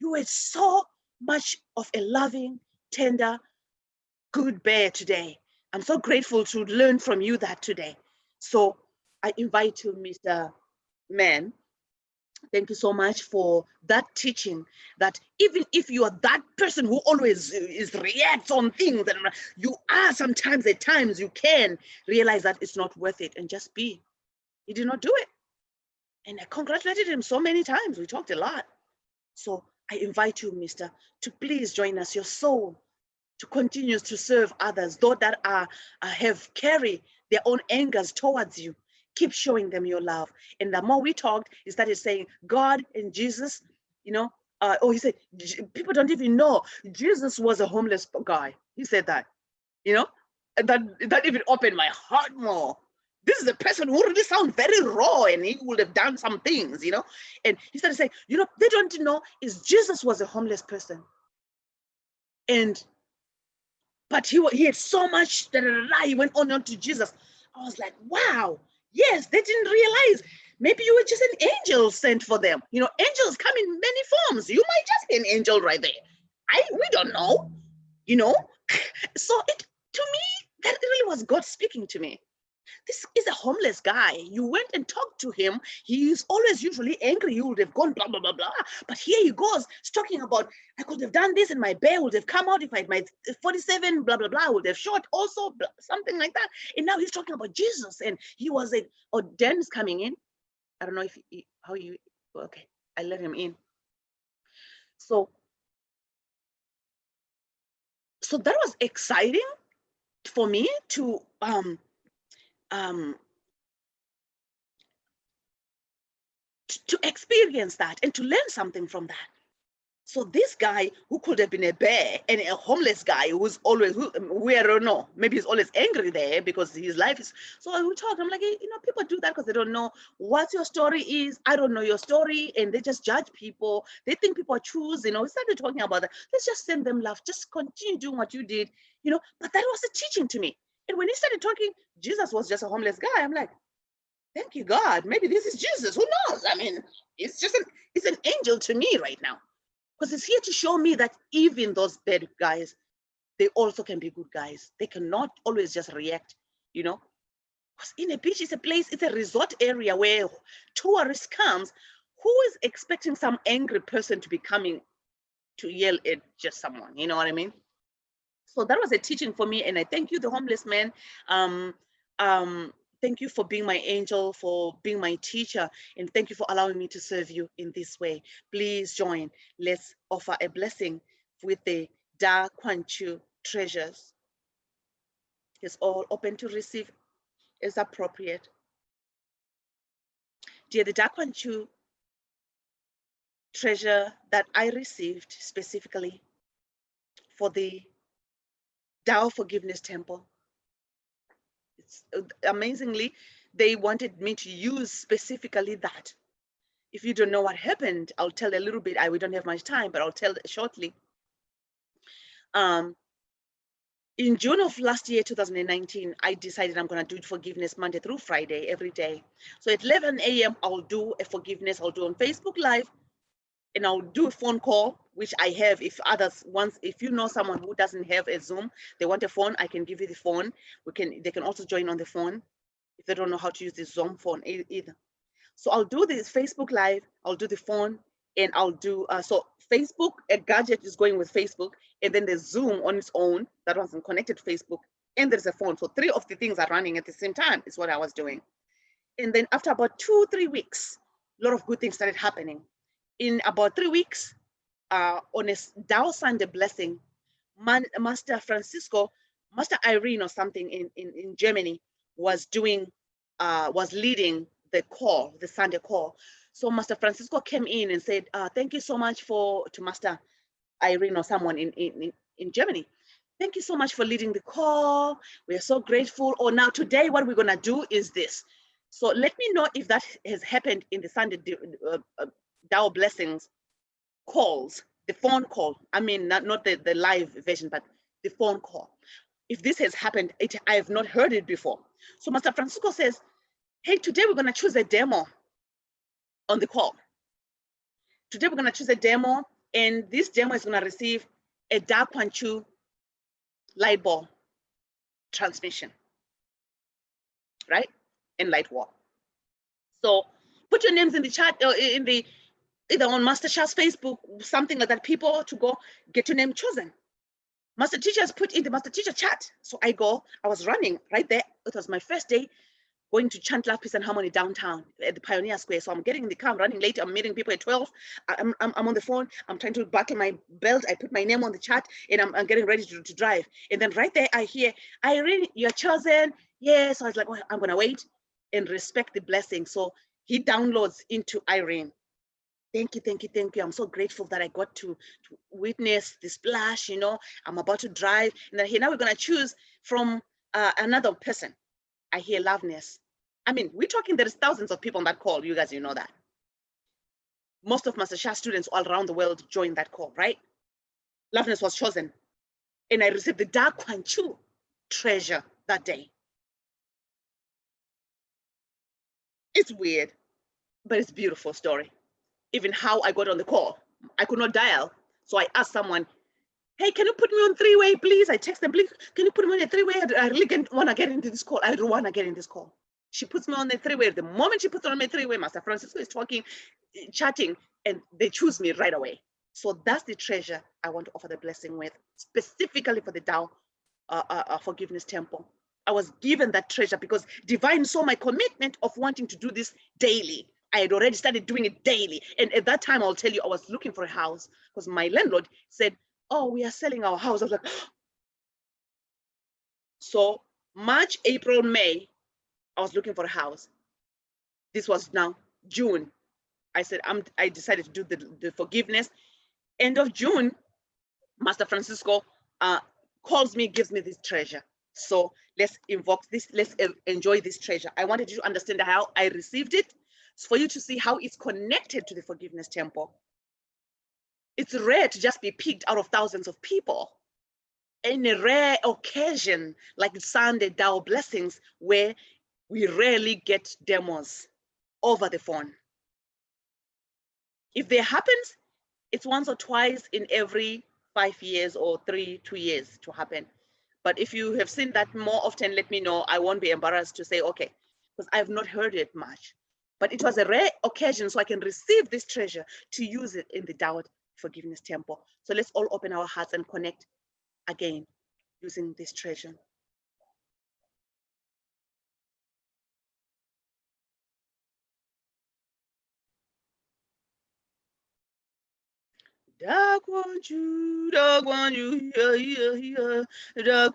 you were so much of a loving, tender, good bear today. I'm so grateful to learn from you that today." So I invite you, Mr. Man. Thank you so much for that teaching, that even if you are that person who always reacts on things, and you are sometimes, at times, you can realize that it's not worth it and just be. He did not do it. And I congratulated him so many times. We talked a lot. So I invite you, mister, to please join us, your soul, to continue to serve others, those that have carry their own angers towards you. Keep showing them your love. And the more we talked, he started saying God and Jesus, you know, he said, people don't even know Jesus was a homeless guy. He said that, you know, and that even opened my heart more. This is a person who really sounds very raw, and he would have done some things, you know. And he started saying, you know, they don't know is Jesus was a homeless person. But he had so much, he went on to Jesus. I was like, wow, yes, they didn't realize. Maybe you were just an angel sent for them. You know, angels come in many forms. You might just be an angel right there. We don't know, you know. So to me, that really was God speaking to me. This is a homeless guy. You went and talked to him. He's always usually angry. He would have gone blah, blah, blah, blah. But here he goes. He's talking about, I could have done this and my bear would have come out if I had my 47, blah, blah, blah, would have shot also, blah, something like that. And now he's talking about Jesus. And he was Dan's coming in. I don't know okay, I let him in. So that was exciting for me to experience that and to learn something from that. So this guy who could have been a bear and a homeless guy who's always, we don't know, maybe he's always angry there because his life is, so we talk, I'm like, you know, people do that because they don't know what your story is. I don't know your story, and they just judge people. They think people choose, you know. We started talking about that. Let's just send them love. Just continue doing what you did, you know. But that was a teaching to me. And when he started talking, Jesus was just a homeless guy. I'm like, thank you, God. Maybe this is Jesus. Who knows? I mean, it's an angel to me right now. Because it's here to show me that even those bad guys, they also can be good guys. They cannot always just react, you know. Because in a beach, it's a resort area where tourists comes. Who is expecting some angry person to be coming to yell at just someone? You know what I mean? So that was a teaching for me, and I thank you, the homeless man. Thank you for being my angel, for being my teacher, and thank you for allowing me to serve you in this way. Please join. Let's offer a blessing with the Da Kuan Chu treasures is all open to receive as appropriate. Dear, the Da Kuan Chu treasure that I received specifically for the Tao Forgiveness Temple. It's amazingly, they wanted me to use specifically that. If you don't know what happened, I'll tell a little bit. We don't have much time, but I'll tell shortly. In June of last year, 2019, I decided I'm going to do forgiveness Monday through Friday, every day. So at 11 a.m., I'll do a forgiveness. I'll do on Facebook Live, and I'll do a phone call, which I have. If others want, if you know someone who doesn't have a Zoom, they want a phone, I can give you the phone. They can also join on the phone if they don't know how to use the Zoom phone either. So I'll do this Facebook Live, I'll do the phone, and I'll do, so Facebook, a gadget is going with Facebook, and then there's Zoom on its own, that wasn't connected to Facebook, and there's a phone. So 3 of the things are running at the same time is what I was doing. And then after about 2-3 weeks, a lot of good things started happening. In about 3 weeks, on a Tao Sunday blessing, Master Francisco, Master Irene or something in Germany was doing, was leading the call, the Sunday call. So Master Francisco came in and said, thank you so much to Master Irene or someone in Germany. Thank you so much for leading the call. We are so grateful. Oh, now today what we're gonna do is this. So let me know if that has happened in the Sunday Tao Blessings calls, the phone call. I mean, not the live version, but the phone call. If this has happened, I have not heard it before. So Master Francisco says, hey, today we're gonna choose a demo on the call. Today we're gonna choose a demo, and this demo is gonna receive a Da Kuan Chu light bulb transmission, right? And light wall. So put your names in the chat, or either on Master Shah's Facebook, something like that, people to go get your name chosen. Master Teacher has put in the Master Teacher chat. So I was running right there. It was my first day going to chant Love, Peace, and Harmony downtown at the Pioneer Square. So I'm getting in the car, I'm running late. I'm meeting people at 12. I'm on the phone. I'm trying to buckle my belt. I put my name on the chat, and I'm getting ready to drive. And then right there, I hear, Irene, you're chosen. Yeah. So I was like, well, I'm going to wait and respect the blessing. So he downloads into Irene. Thank you, thank you, thank you. I'm so grateful that I got to witness the splash, you know. I'm about to drive. And then here, now we're going to choose from another person. I hear Loveness. I mean, we're talking, there's thousands of people on that call. You guys, you know that. Most of Master Shah students all around the world joined that call, right? Loveness was chosen. And I received the Da Kuan Chu treasure that day. It's weird, but it's a beautiful story. Even how I got on the call. I could not dial. So I asked someone, hey, can you put me on 3-way, please? I text them, please, can you put me on a 3-way? I really want to get into this call. I don't want to get in this call. She puts me on the 3-way. The moment she puts on my 3-way, Master Francisco is talking, chatting, and they choose me right away. So that's the treasure I want to offer the blessing with, specifically for the Tao Forgiveness Temple. I was given that treasure because Divine saw my commitment of wanting to do this daily. I had already started doing it daily. And at that time, I'll tell you, I was looking for a house because my landlord said, oh, we are selling our house. I was like, so March, April, May, I was looking for a house. This was now June. I said, I decided to do the forgiveness. End of June, Master Francisco calls me, gives me this treasure. So let's invoke this, let's enjoy this treasure. I wanted you to understand how I received it, for you to see how it's connected to the Forgiveness Temple. It's rare to just be picked out of thousands of people. In a rare occasion, like Sunday Tao Blessings, where we rarely get demos over the phone. If there happens, it's once or twice in every 5 years or 2 years to happen. But if you have seen that more often, let me know. I won't be embarrassed to say, okay, because I've not heard it much. But it was a rare occasion, so I can receive this treasure to use it in the Tao Forgiveness Temple. So let's all open our hearts and connect again using this treasure. Dog want you, yeah, yeah, yeah. Dog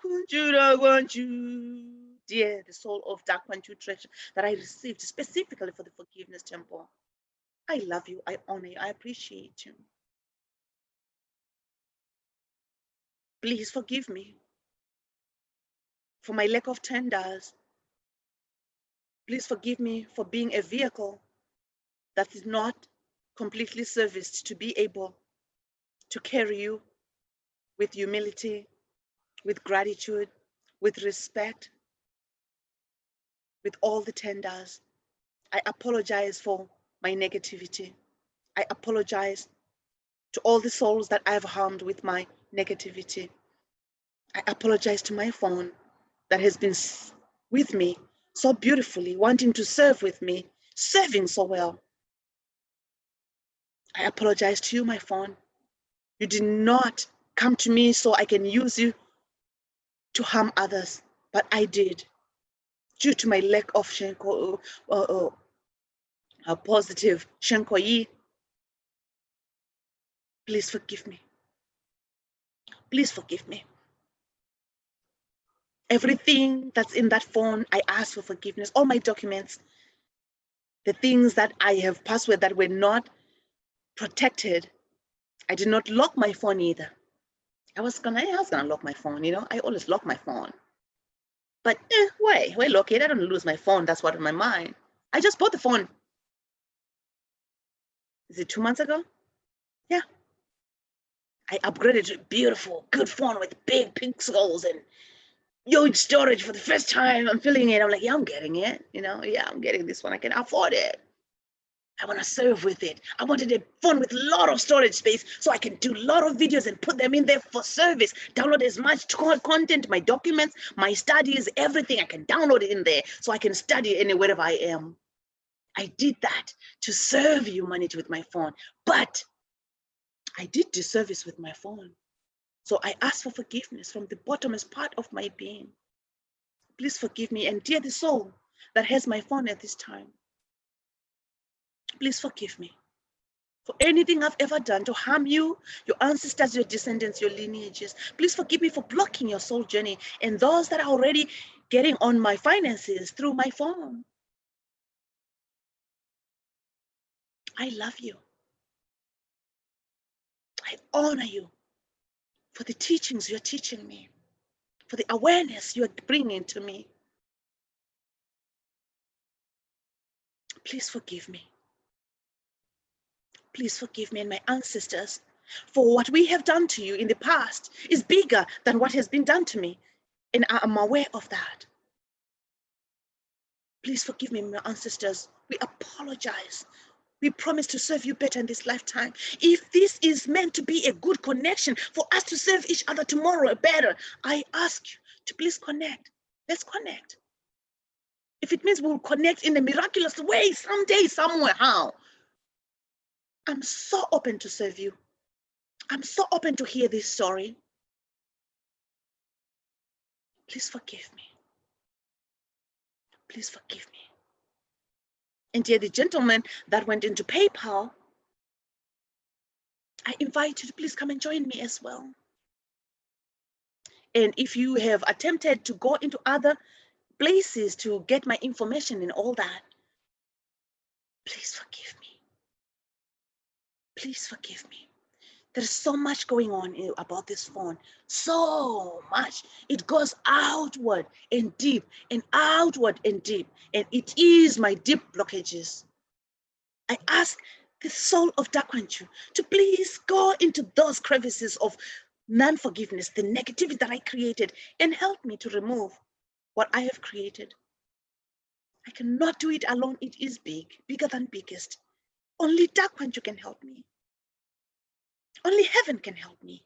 want you. Dear, the soul of Dog want you treasure that I received specifically for the forgiveness temple. I love you, I honor you, I appreciate you. Please forgive me for my lack of $10. Please forgive me for being a vehicle that is not completely serviced to be able to carry you with humility, with gratitude, with respect, with all the $10. I apologize for my negativity. I apologize to all the souls that I've harmed with my negativity. I apologize to my phone that has been with me so beautifully, wanting to serve with me, serving so well. I apologize to you, my phone. You did not come to me so I can use you to harm others, but I did, due to my lack of positive Shenkoyi. Please forgive me. Please forgive me. Everything that's in that phone, I ask for forgiveness. All my documents, the things that I have password that were not protected. I did not lock my phone either. I was gonna lock my phone, you know. I always lock my phone. But why lock it? I don't lose my phone. That's what in my mind. I just bought the phone. Is it 2 months ago? Yeah. I upgraded to a beautiful, good phone with big pixels and huge storage for the first time. I'm feeling it. I'm like, yeah, I'm getting it. You know, yeah, I'm getting this one. I can afford it. I want to serve with it. I wanted a phone with a lot of storage space so I can do a lot of videos and put them in there for service. Download as much content, my documents, my studies, everything. I can download it in there so I can study anywhere I am. I did that to serve humanity with my phone, but I did disservice with my phone. So I ask for forgiveness from the bottomest part of my being. Please forgive me, and dear the soul that has my phone at this time. Please forgive me for anything I've ever done to harm you, your ancestors, your descendants, your lineages. Please forgive me for blocking your soul journey and those that are already getting on my finances through my phone. I love you. I honor you for the teachings you're teaching me, for the awareness you're bringing to me. Please forgive me. Please forgive me and my ancestors for what we have done to you in the past is bigger than what has been done to me, and I am aware of that. Please forgive me, my ancestors. We apologize. We promise to serve you better in this lifetime. If this is meant to be a good connection for us to serve each other tomorrow better, I ask you to please connect. Let's connect. If it means we'll connect in a miraculous way someday, somewhere, how? I'm so open to serve you. I'm so open to hear this story. Please forgive me. Please forgive me. And dear, the gentleman that went into PayPal, I invite you to please come and join me as well. And if you have attempted to go into other places to get my information and all that, please forgive me. Please forgive me. There's so much going on about this phone. So much. It goes outward and deep and outward and deep. And it is my deep blockages. I ask the soul of Dakwanchu to please go into those crevices of non-forgiveness, the negativity that I created, and help me to remove what I have created. I cannot do it alone. It is big, bigger than biggest. Only Dakwanchu can help me. Only heaven can help me.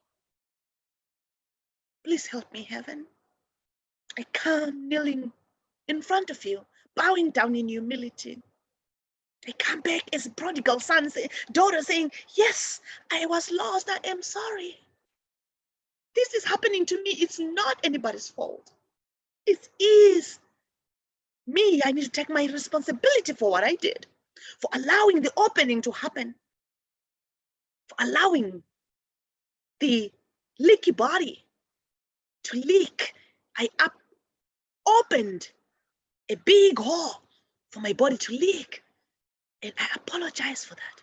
Please help me, heaven. I come kneeling in front of you, bowing down in humility. I come back as a prodigal son, daughter saying, yes, I was lost. I am sorry. This is happening to me. It's not anybody's fault. It is me. I need to take my responsibility for what I did, for allowing the opening to happen, for allowing the leaky body to leak. I opened a big hole for my body to leak. And I apologize for that.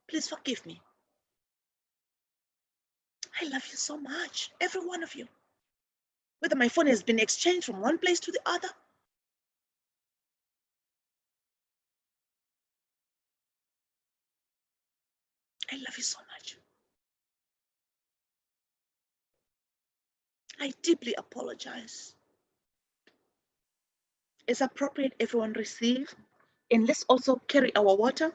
Please forgive me. I love you so much, every one of you. Whether my phone has been exchanged from one place to the other. I love you so much. I deeply apologize. It's appropriate everyone receive. And let's also carry our water.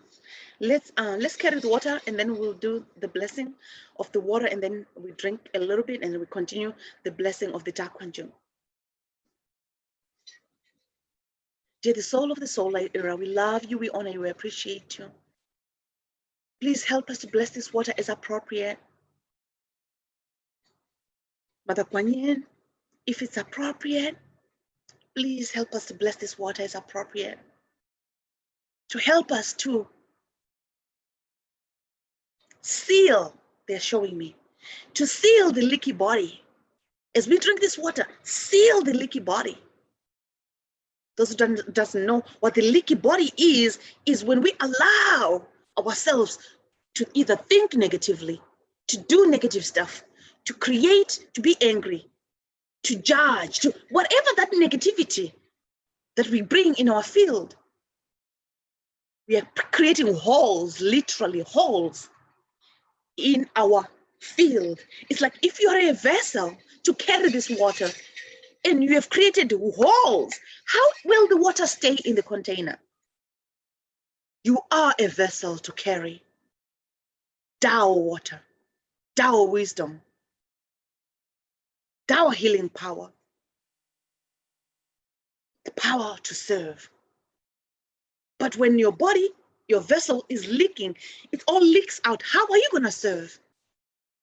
Let's carry the water, and then we'll do the blessing of the water, and then we drink a little bit, and then we continue the blessing of the Dakwanjung. Dear the soul of the soul light era, we love you, we honor you, we appreciate you. Please help us to bless this water as appropriate. Mother Kuan Yin, if it's appropriate, please help us to bless this water as appropriate. To help us to seal, they're showing me, to seal the leaky body. As we drink this water, seal the leaky body. Those who doesn't know what the leaky body is when we allow ourselves to either think negatively, to do negative stuff, to create, to be angry, to judge, to whatever that negativity that we bring in our field. We are creating holes, literally holes in our field. It's like if you are a vessel to carry this water and you have created holes, how will the water stay in the container? You are a vessel to carry Tao water, Tao wisdom, Tao healing power, the power to serve. But when your body, your vessel is leaking, it all leaks out. How are you going to serve?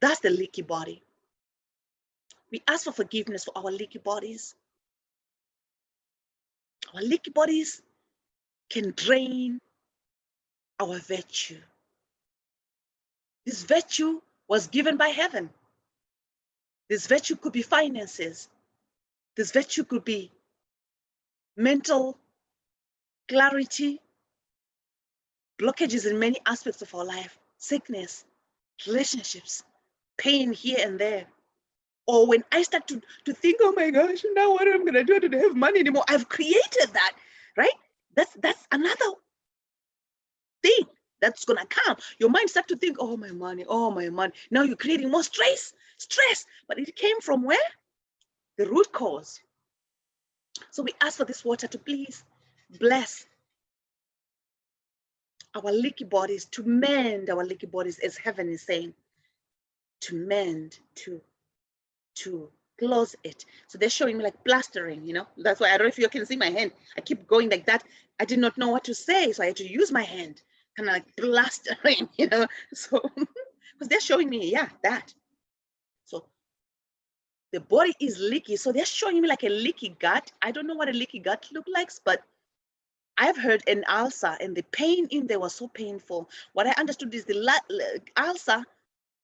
That's the leaky body. We ask for forgiveness for our leaky bodies. Our leaky bodies can drain our virtue. This virtue was given by heaven. This virtue could be finances. This virtue could be mental clarity, blockages in many aspects of our life, sickness, relationships, pain here and there. Or when I start to think, oh my gosh, now what am I going to do? I don't have money anymore. I've created that, right? That's another thing that's going to come. Your mind starts to think, oh my money, oh my money. Now you're creating more stress. But it came from where? The root cause. So we ask for this water to please bless our leaky bodies, to mend our leaky bodies, as heaven is saying, to mend, to close it. So they're showing me like plastering, That's why I don't know if you can see my hand. I keep going like that. I did not know what to say, so I had to use my hand, kind of like plastering, So, because they're showing me, yeah, that. So the body is leaky. So they're showing me like a leaky gut. I don't know what a leaky gut looks like, but I've heard an ulcer, and the pain in there was so painful. What I understood is the ulcer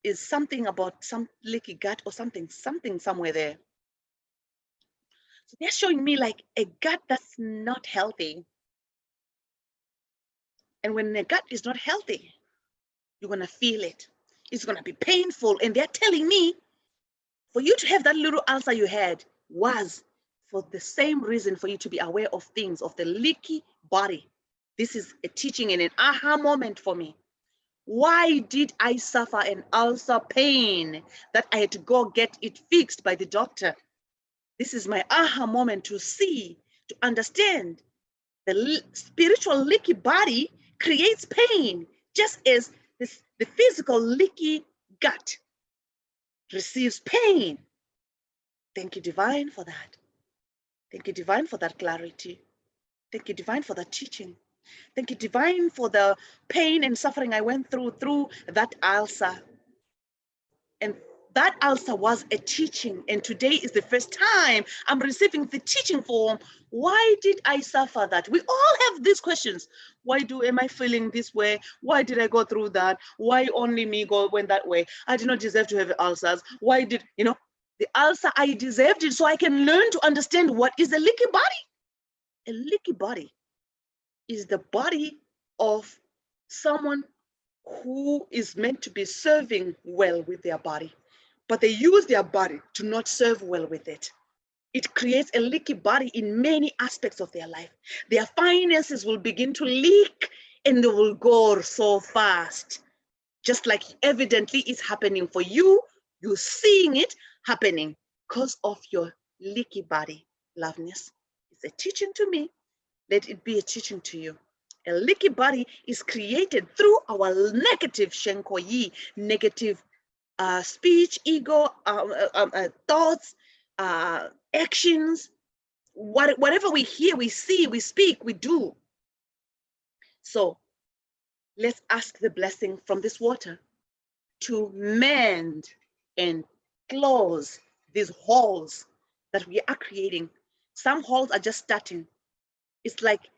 is something about some leaky gut or something somewhere there. So they're showing me like a gut that's not healthy. And when the gut is not healthy, you're going to feel it. It's going to be painful. And they're telling me for you to have that little ulcer you had was for the same reason, for you to be aware of things, of the leaky body. This is a teaching and an aha moment for me. Why did I suffer an ulcer pain that I had to go get it fixed by the doctor? This is my aha moment to see, to understand. The spiritual leaky body creates pain, just as the physical leaky gut receives pain. Thank you, Divine, for that. Thank you, Divine, for that clarity. Thank you, Divine, for that teaching. Thank you, Divine, for the pain and suffering I went through that ulcer. And that ulcer was a teaching. And today is the first time I'm receiving the teaching form. Why did I suffer that? We all have these questions. Why am I feeling this way? Why did I go through that? Why only me went that way? I did not deserve to have ulcers. Why did, the ulcer, I deserved it so I can learn to understand what is a leaky body. A leaky body is the body of someone who is meant to be serving well with their body, but they use their body to not serve well with it. It creates a leaky body in many aspects of their life. Their finances will begin to leak and they will go so fast. Just like evidently it's happening for you, you're seeing it happening because of your leaky body. Loveness, it's a teaching to me. Let it be a teaching to you. A leaky body is created through our negative shenkoyi, negative speech, ego, thoughts, actions, whatever we hear, we see, we speak, we do. So let's ask the blessing from this water to mend and close these holes that we are creating. Some holes are just starting. It's like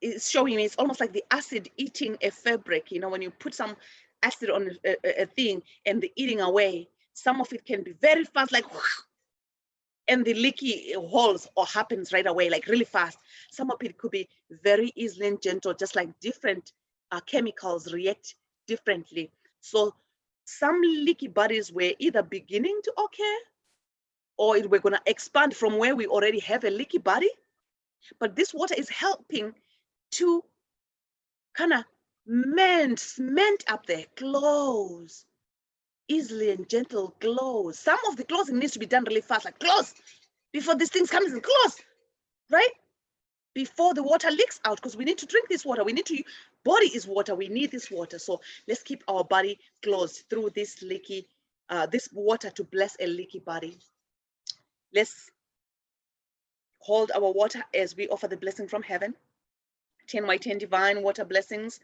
it's showing me, it's almost like the acid eating a fabric. When you put some acid on a thing and the eating away, some of it can be very fast, like whoosh, and the leaky holes or happens right away, like really fast. Some of it could be very easily and gentle, just like different chemicals react differently. So some leaky bodies were either beginning to occur or we're going to expand from where we already have a leaky body. But this water is helping to kind of cement up there, close, easily and gentle close. Some of the closing needs to be done really fast, like close, before these things come in, close, right? Before the water leaks out, because we need to drink this water. Body is water, we need this water. So let's keep our body closed through this leaky, this water to bless a leaky body. Let's hold our water as we offer the blessing from heaven. 10 by 10 divine water blessings,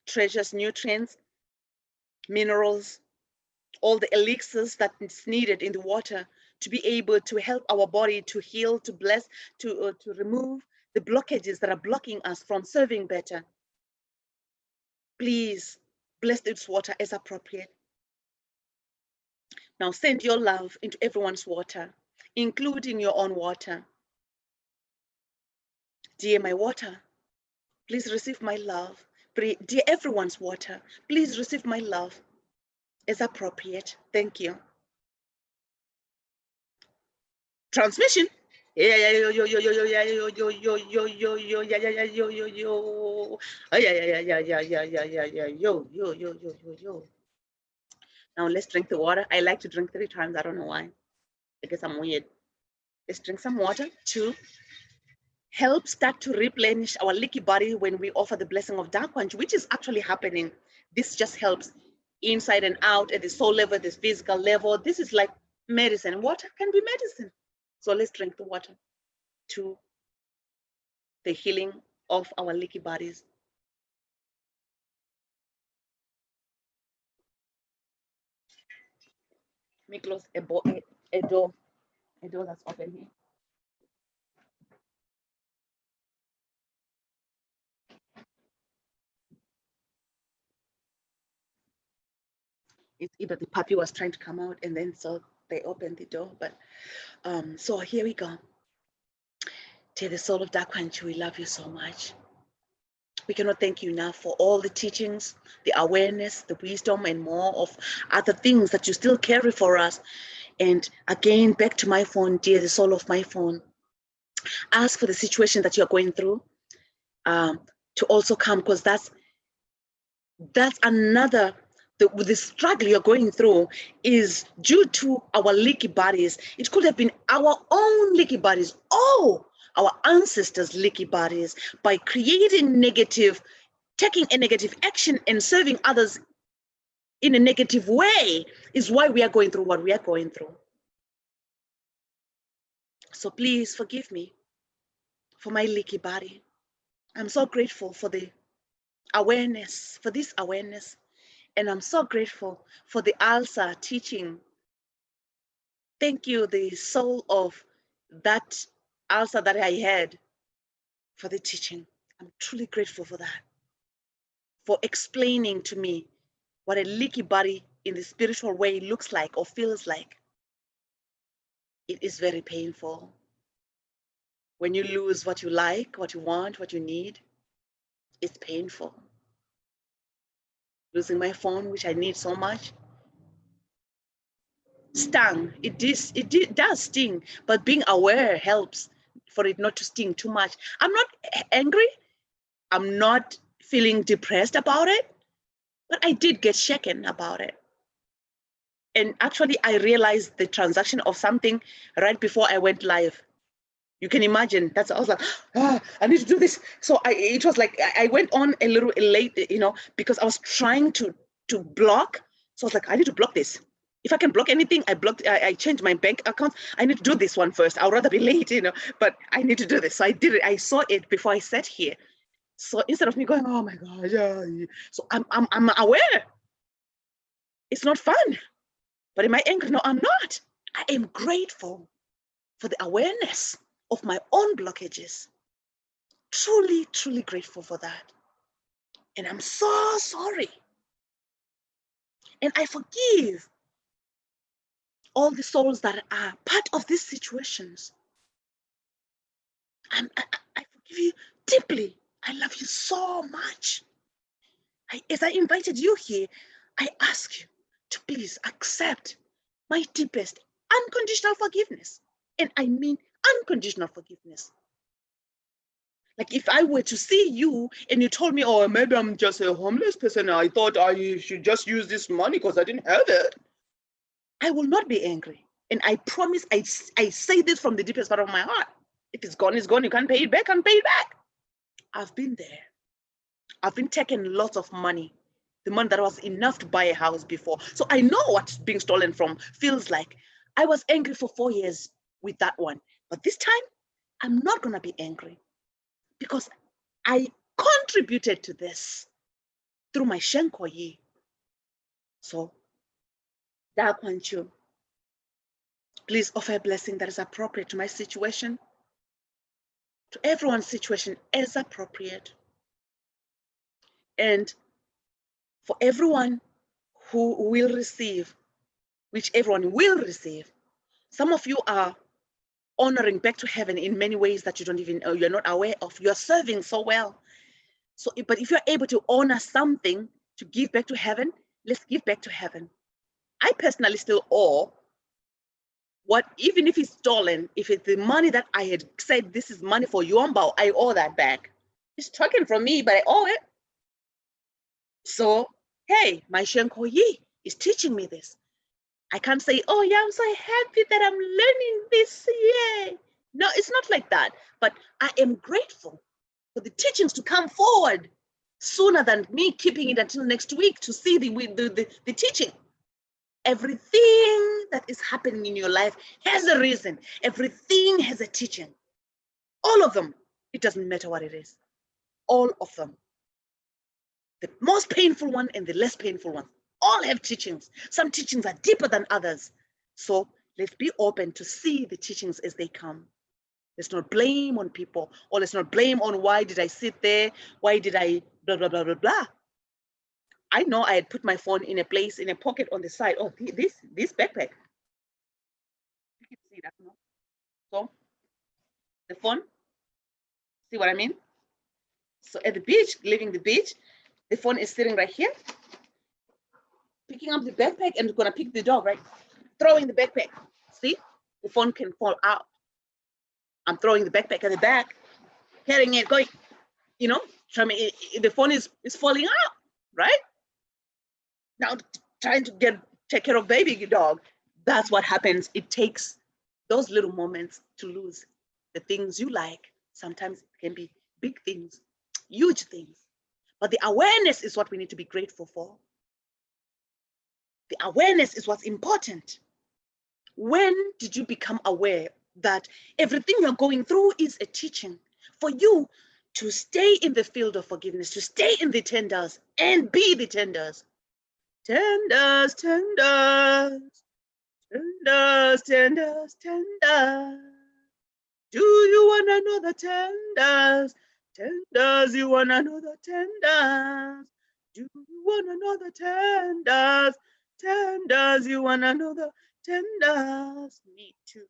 treasures, nutrients, minerals, all the elixirs that is needed in the water to be able to help our body to heal, to bless, to remove the blockages that are blocking us from serving better. Please bless this water as appropriate. Now send your love into everyone's water, including your own water. Dear my water, please receive my love. Dear everyone's water, please receive my love as appropriate. Thank you. Transmission. Now let's drink the water. I like to drink 3 times. I don't know why. I guess I'm weird. Let's drink some water to help start to replenish our leaky body when we offer the blessing of dark quench, which is actually happening. This just helps inside and out at the soul level, this physical level. This is like medicine. Water can be medicine. So let's drink the water to the healing of our leaky bodies. Let me close a door that's open here. It's either the puppy was trying to come out and then so they opened the door. But so here we go. To the soul of dark quench, we love you so much. We cannot thank you enough for all the teachings, the awareness, the wisdom, and more of other things that you still carry for us. And again, back to my phone, dear, the soul of my phone. Ask for the situation that you're going through to also come, because that's another, the struggle you're going through is due to our leaky bodies. It could have been our own leaky bodies. Our ancestors' leaky bodies, by creating negative, taking a negative action and serving others in a negative way is why we are going through what we are going through. So please forgive me for my leaky body. I'm so grateful for the awareness, for this awareness. And I'm so grateful for the ulcer teaching. Thank you, the soul of that ulcer that I had, for the teaching. I'm truly grateful for that, for explaining to me what a leaky body in the spiritual way looks like or feels like. It is very painful. When you lose what you like, what you want, what you need, it's painful. Losing my phone, which I need so much, stung. It does sting, but being aware helps for it not to sting too much. I'm not angry. I'm not feeling depressed about it, but I did get shaken about it. And actually, I realized the transaction of something right before I went live. You can imagine. I was like, I need to do this. So it was like I went on a little late, because I was trying to block. So I was like, I need to block this. If I can block anything, I changed my bank account. I need to do this one first. I'd rather be late, but I need to do this. So I did it. I saw it before I sat here. So instead of me going, oh my God, yeah. So I'm aware. It's not fun. But am I angry? No, I'm not. I am grateful for the awareness of my own blockages. Truly, truly grateful for that. And I'm so sorry. And I forgive all the souls that are part of these situations. I forgive you deeply. I love you so much. As I invited you here, I ask you to please accept my deepest unconditional forgiveness. And I mean unconditional forgiveness. Like if I were to see you and you told me, oh, maybe I'm just a homeless person, I thought I should just use this money because I didn't have it, I will not be angry. And I promise, I say this from the deepest part of my heart. If it's gone, it's gone. You can't pay it back, pay it back. I've been there. I've been taking lots of money, the money that was enough to buy a house before. So I know what being stolen from feels like. I was angry for 4 years with that one. But this time, I'm not going to be angry because I contributed to this through my Shenkoyi. So, Dakwanchu, please offer a blessing that is appropriate to my situation, to everyone's situation as appropriate. And for everyone who will receive, which everyone will receive, some of you are honoring back to heaven in many ways that you don't even, you're not aware of. You're serving so well. So, but if you're able to honor something to give back to heaven, let's give back to heaven. I personally still owe what, even if it's stolen, if it's the money that I had said, this is money for Yombao, I owe that back. It's taken from me, but I owe it. So, hey, my Shenkoyi is teaching me this. I can't say, oh yeah, I'm so happy that I'm learning this, yay. No, it's not like that. But I am grateful for the teachings to come forward sooner than me keeping it until next week to see the teaching. Everything that is happening in your life has a reason. Everything has a teaching. All of them. It doesn't matter what it is. All of them. The most painful one and the less painful one. All have teachings. Some teachings are deeper than others. So let's be open to see the teachings as they come. Let's not blame on people, or let's not blame on why did I sit there? Why did I blah, blah, blah, blah, blah. I know I had put my phone in a place, in a pocket on the side. Oh, this backpack. You can see that, no? So the phone, see what I mean? So at the beach, leaving the beach, the phone is sitting right here, picking up the backpack and gonna pick the dog, right? Throwing the backpack. See, the phone can fall out. I'm throwing the backpack at the back, carrying it, going, the phone is falling out, right? Now trying to take care of baby dog. That's what happens. It takes those little moments to lose the things you like. Sometimes it can be big things, huge things. But the awareness is what we need to be grateful for. The awareness is what's important. When did you become aware that everything you're going through is a teaching for you to stay in the field of forgiveness, to stay in the tenders and be the tenders? Tenders, tenders, tenders, tenders, tenders. Do you want to know the tenders? Tenders, you wanna know the tenders? Do you wanna know the tenders? Tenders, you wanna know the tenders? Me too.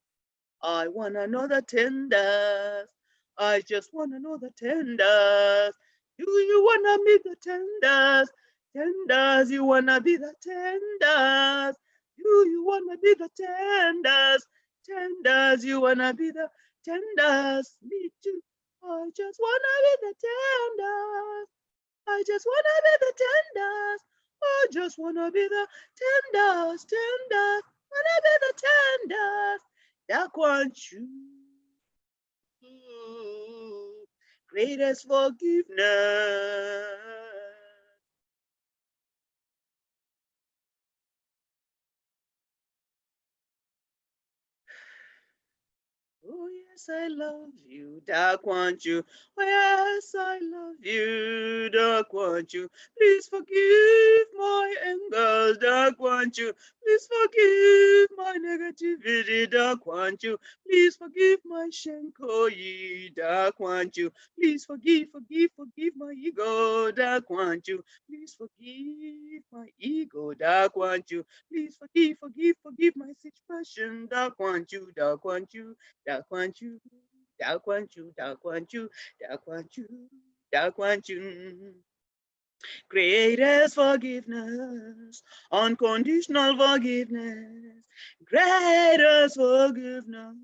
I wanna know the tenders. I just wanna know the tenders. Do you wanna meet the tenders? Tenders, you wanna be the tenders? Do you wanna be the tenders? Tenders, you wanna be the tenders? Me too. I just wanna be the tenders. I just wanna be the tenders. I just wanna be the tenders. Tenders, wanna be the tenders. That want you. Greatest forgiveness. Oh, yes, I love you, dark want you. Oh, yes, I love you, dark want you. Please forgive my anger, dark want you. Please forgive my negativity, dark want you. Please forgive my shenkoyi, dark want you. Please forgive my ego, dark want you. Please forgive my ego, dark want you. Please forgive my situation, dark want you, dark want you. Dark want you, dark want you, dark want you, dark want you, dark want you. Greatest forgiveness, unconditional forgiveness. Greatest forgiveness,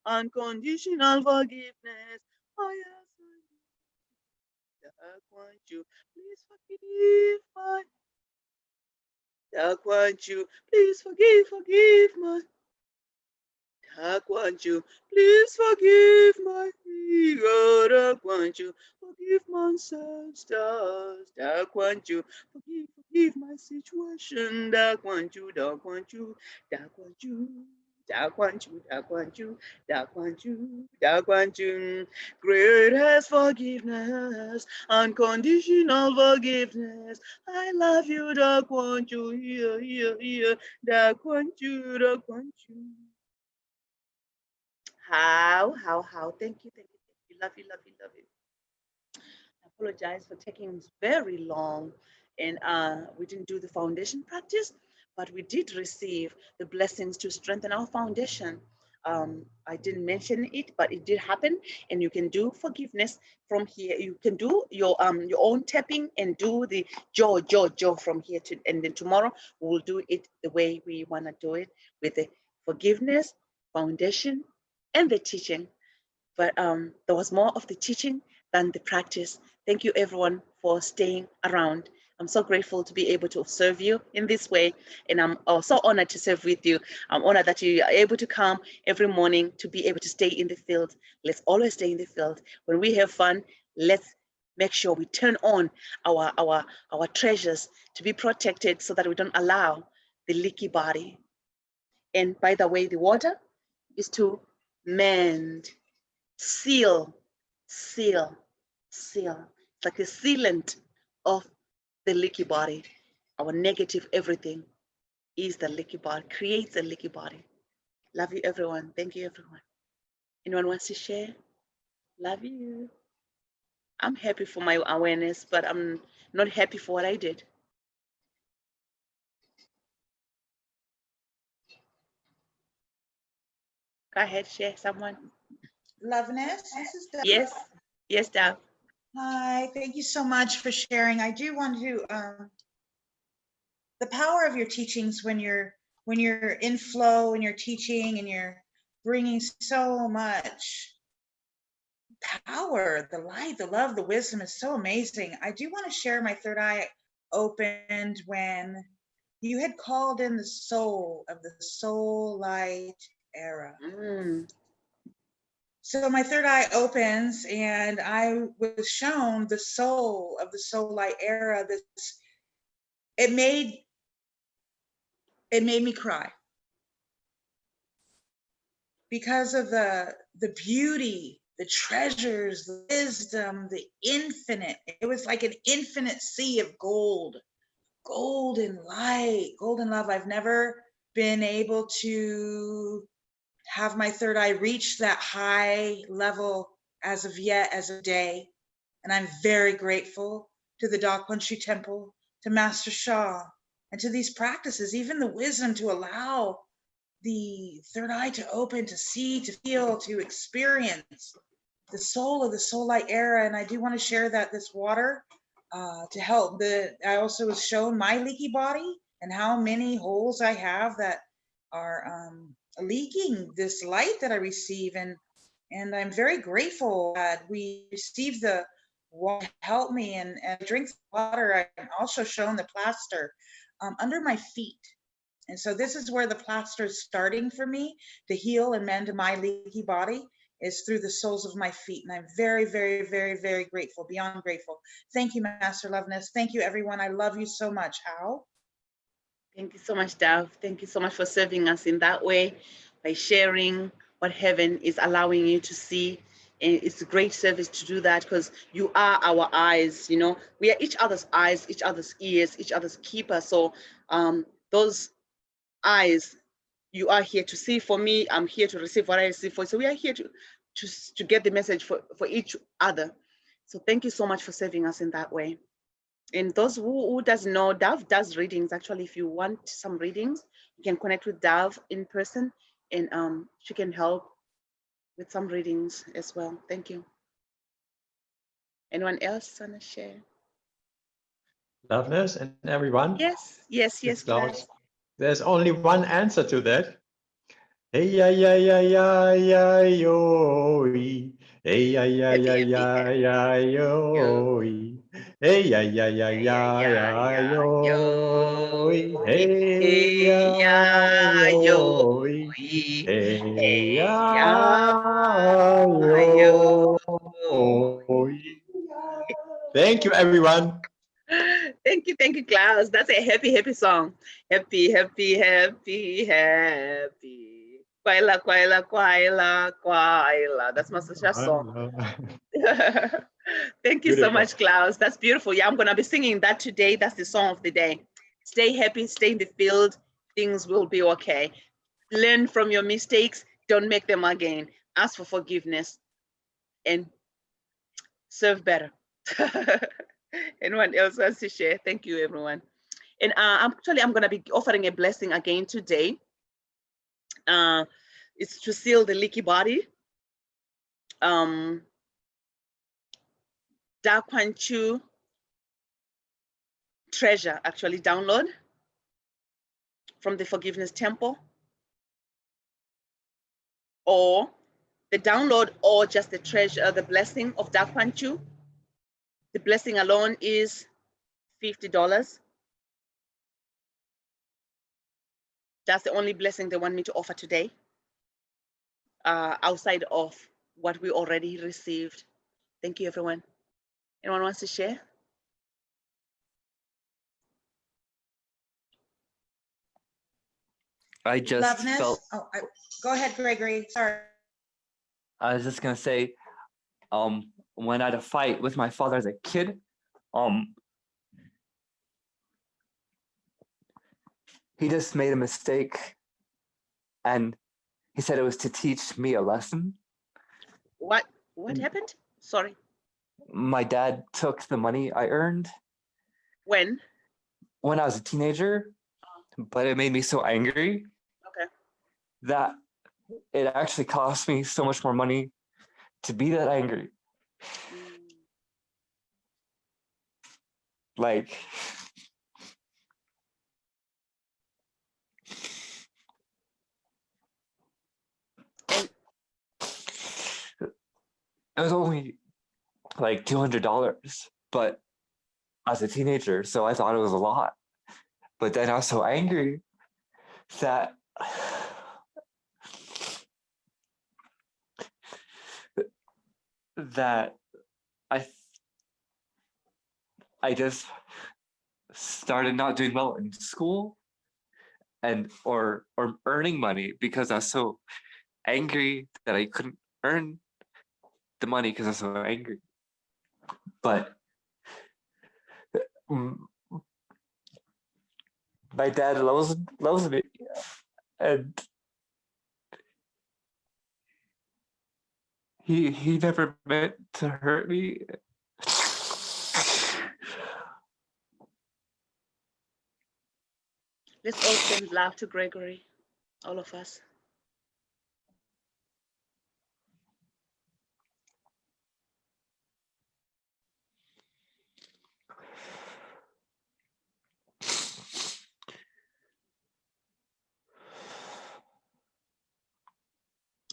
unconditional forgiveness. Oh yes, dark want you. Please forgive my. Dark want you. Please forgive my. Dark want you, please forgive my ego. Dark want you, forgive my ancestors. Dark want you, forgive my situation. Dark want you, dark want you, dark want you. Dark want you, dark want you, dark want you, dark want you. Greatest forgiveness, unconditional forgiveness. I love you, dark want you, here, dark want you, dark want you. How? Thank you. Love you. I apologize for taking very long, and we didn't do the foundation practice, but we did receive the blessings to strengthen our foundation. I didn't mention it, but it did happen, and you can do forgiveness from here. You can do your own tapping and do the jaw from here to, and then tomorrow we'll do it the way we want to do it with the forgiveness, foundation, and the teaching. But there was more of the teaching than the practice. Thank you, everyone, for staying around. I'm so grateful to be able to serve you in this way, and I'm also honored to serve with you. I'm honored that you are able to come every morning to be able to stay in the field. Let's always stay in the field. When we have fun, let's make sure we turn on our treasures to be protected so that we don't allow the leaky body. And by the way, the water is to mend, seal. It's like a sealant of the leaky body. Our negative everything is the leaky body, creates a leaky body. Love you, everyone. Thank you, everyone. Anyone wants to share? Love you. I'm happy for my awareness, but I'm not happy for what I did. Go ahead, share someone. Loveness, this is Deb. Yes, Deb. Hi, thank you so much for sharing. I do want to, the power of your teachings when you're in flow and you're teaching and you're bringing so much power, the light, the love, the wisdom is so amazing. I do want to share my third eye opened when you had called in the soul of the soul light era. So my third eye opens and I was shown the soul of the soul light era. It made me cry because of the beauty, the treasures, the wisdom, the infinite. It was like an infinite sea of golden light, golden love. I've never been able to have my third eye reach that high level as of yet, as of day. And I'm very grateful to the Dakwanshu Temple, to Master Shah, and to these practices, even the wisdom to allow the third eye to open, to see, to feel, to experience the soul of the soul light era. And I do want to share that this water to help I also was shown my leaky body and how many holes I have that are leaking this light that I receive. And I'm very grateful that we received the water to help me and drink the water. I'm also shown the plaster under my feet. And so this is where the plaster is starting for me to heal and mend my leaky body, is through the soles of my feet. And I'm very, very, very, very grateful, beyond grateful. Thank you, Master Loveness. Thank you, everyone. I love you so much. How? Thank you so much, Dav. Thank you so much for serving us in that way, by sharing what heaven is allowing you to see. And it's a great service to do that, because you are our eyes, you know. We are each other's eyes, each other's ears, each other's keeper. So those eyes, you are here to see for me, I'm here to receive what I receive for you. So we are here to get the message for each other. So thank you so much for serving us in that way. And those who doesn't know, Dav does readings. Actually, if you want some readings, you can connect with Dav in person, and she can help with some readings as well. Thank you. Anyone else want to share? Loveness and everyone. Yes, yes, yes, It's Klaus. Klaus. There's only one answer to that. Hey ya ya ya ya ya yo. Hey ya ya ya ya ya yo. Hey ya ya ya ya ya yo. Hey ya yo. Hey ya yo. Thank you, everyone. Thank you, Klaus. That's a happy, happy song. Happy, happy, happy, happy. Kwaila, kwaila, kwaila, kwaila. That's Master Shah's song. Thank you so Beautiful. much, Klaus. That's beautiful. Yeah, I'm going to be singing that today. That's the song of the day. Stay happy, stay in the field. Things will be okay. Learn from your mistakes. Don't make them again. Ask for forgiveness and serve better. Anyone else wants to share? Thank you, everyone. And I'm going to be offering a blessing again today. It's to seal the leaky body. Dakwanshu treasure, actually, download from the Forgiveness Temple, or the download, or just the treasure, the blessing of Dakwanshu. The blessing alone is $50. That's the only blessing they want me to offer today, outside of what we already received. Thank you, everyone. Anyone wants to share? I just Loveness? felt. Oh, go ahead, Gregory. Sorry. I was just gonna say, when I had a fight with my father as a kid, he just made a mistake, and he said it was to teach me a lesson. What happened? Sorry. My dad took the money I earned When? when I was a teenager, but it made me so angry Okay. that it actually cost me so much more money to be that angry. Like, And it was only like $200, but I was a teenager, so I thought it was a lot. But then I was so angry that I just started not doing well in school and or earning money because I was so angry that I couldn't earn the money because I was so angry. But my dad loves me, and He never meant to hurt me. Let's all send love to Gregory, all of us.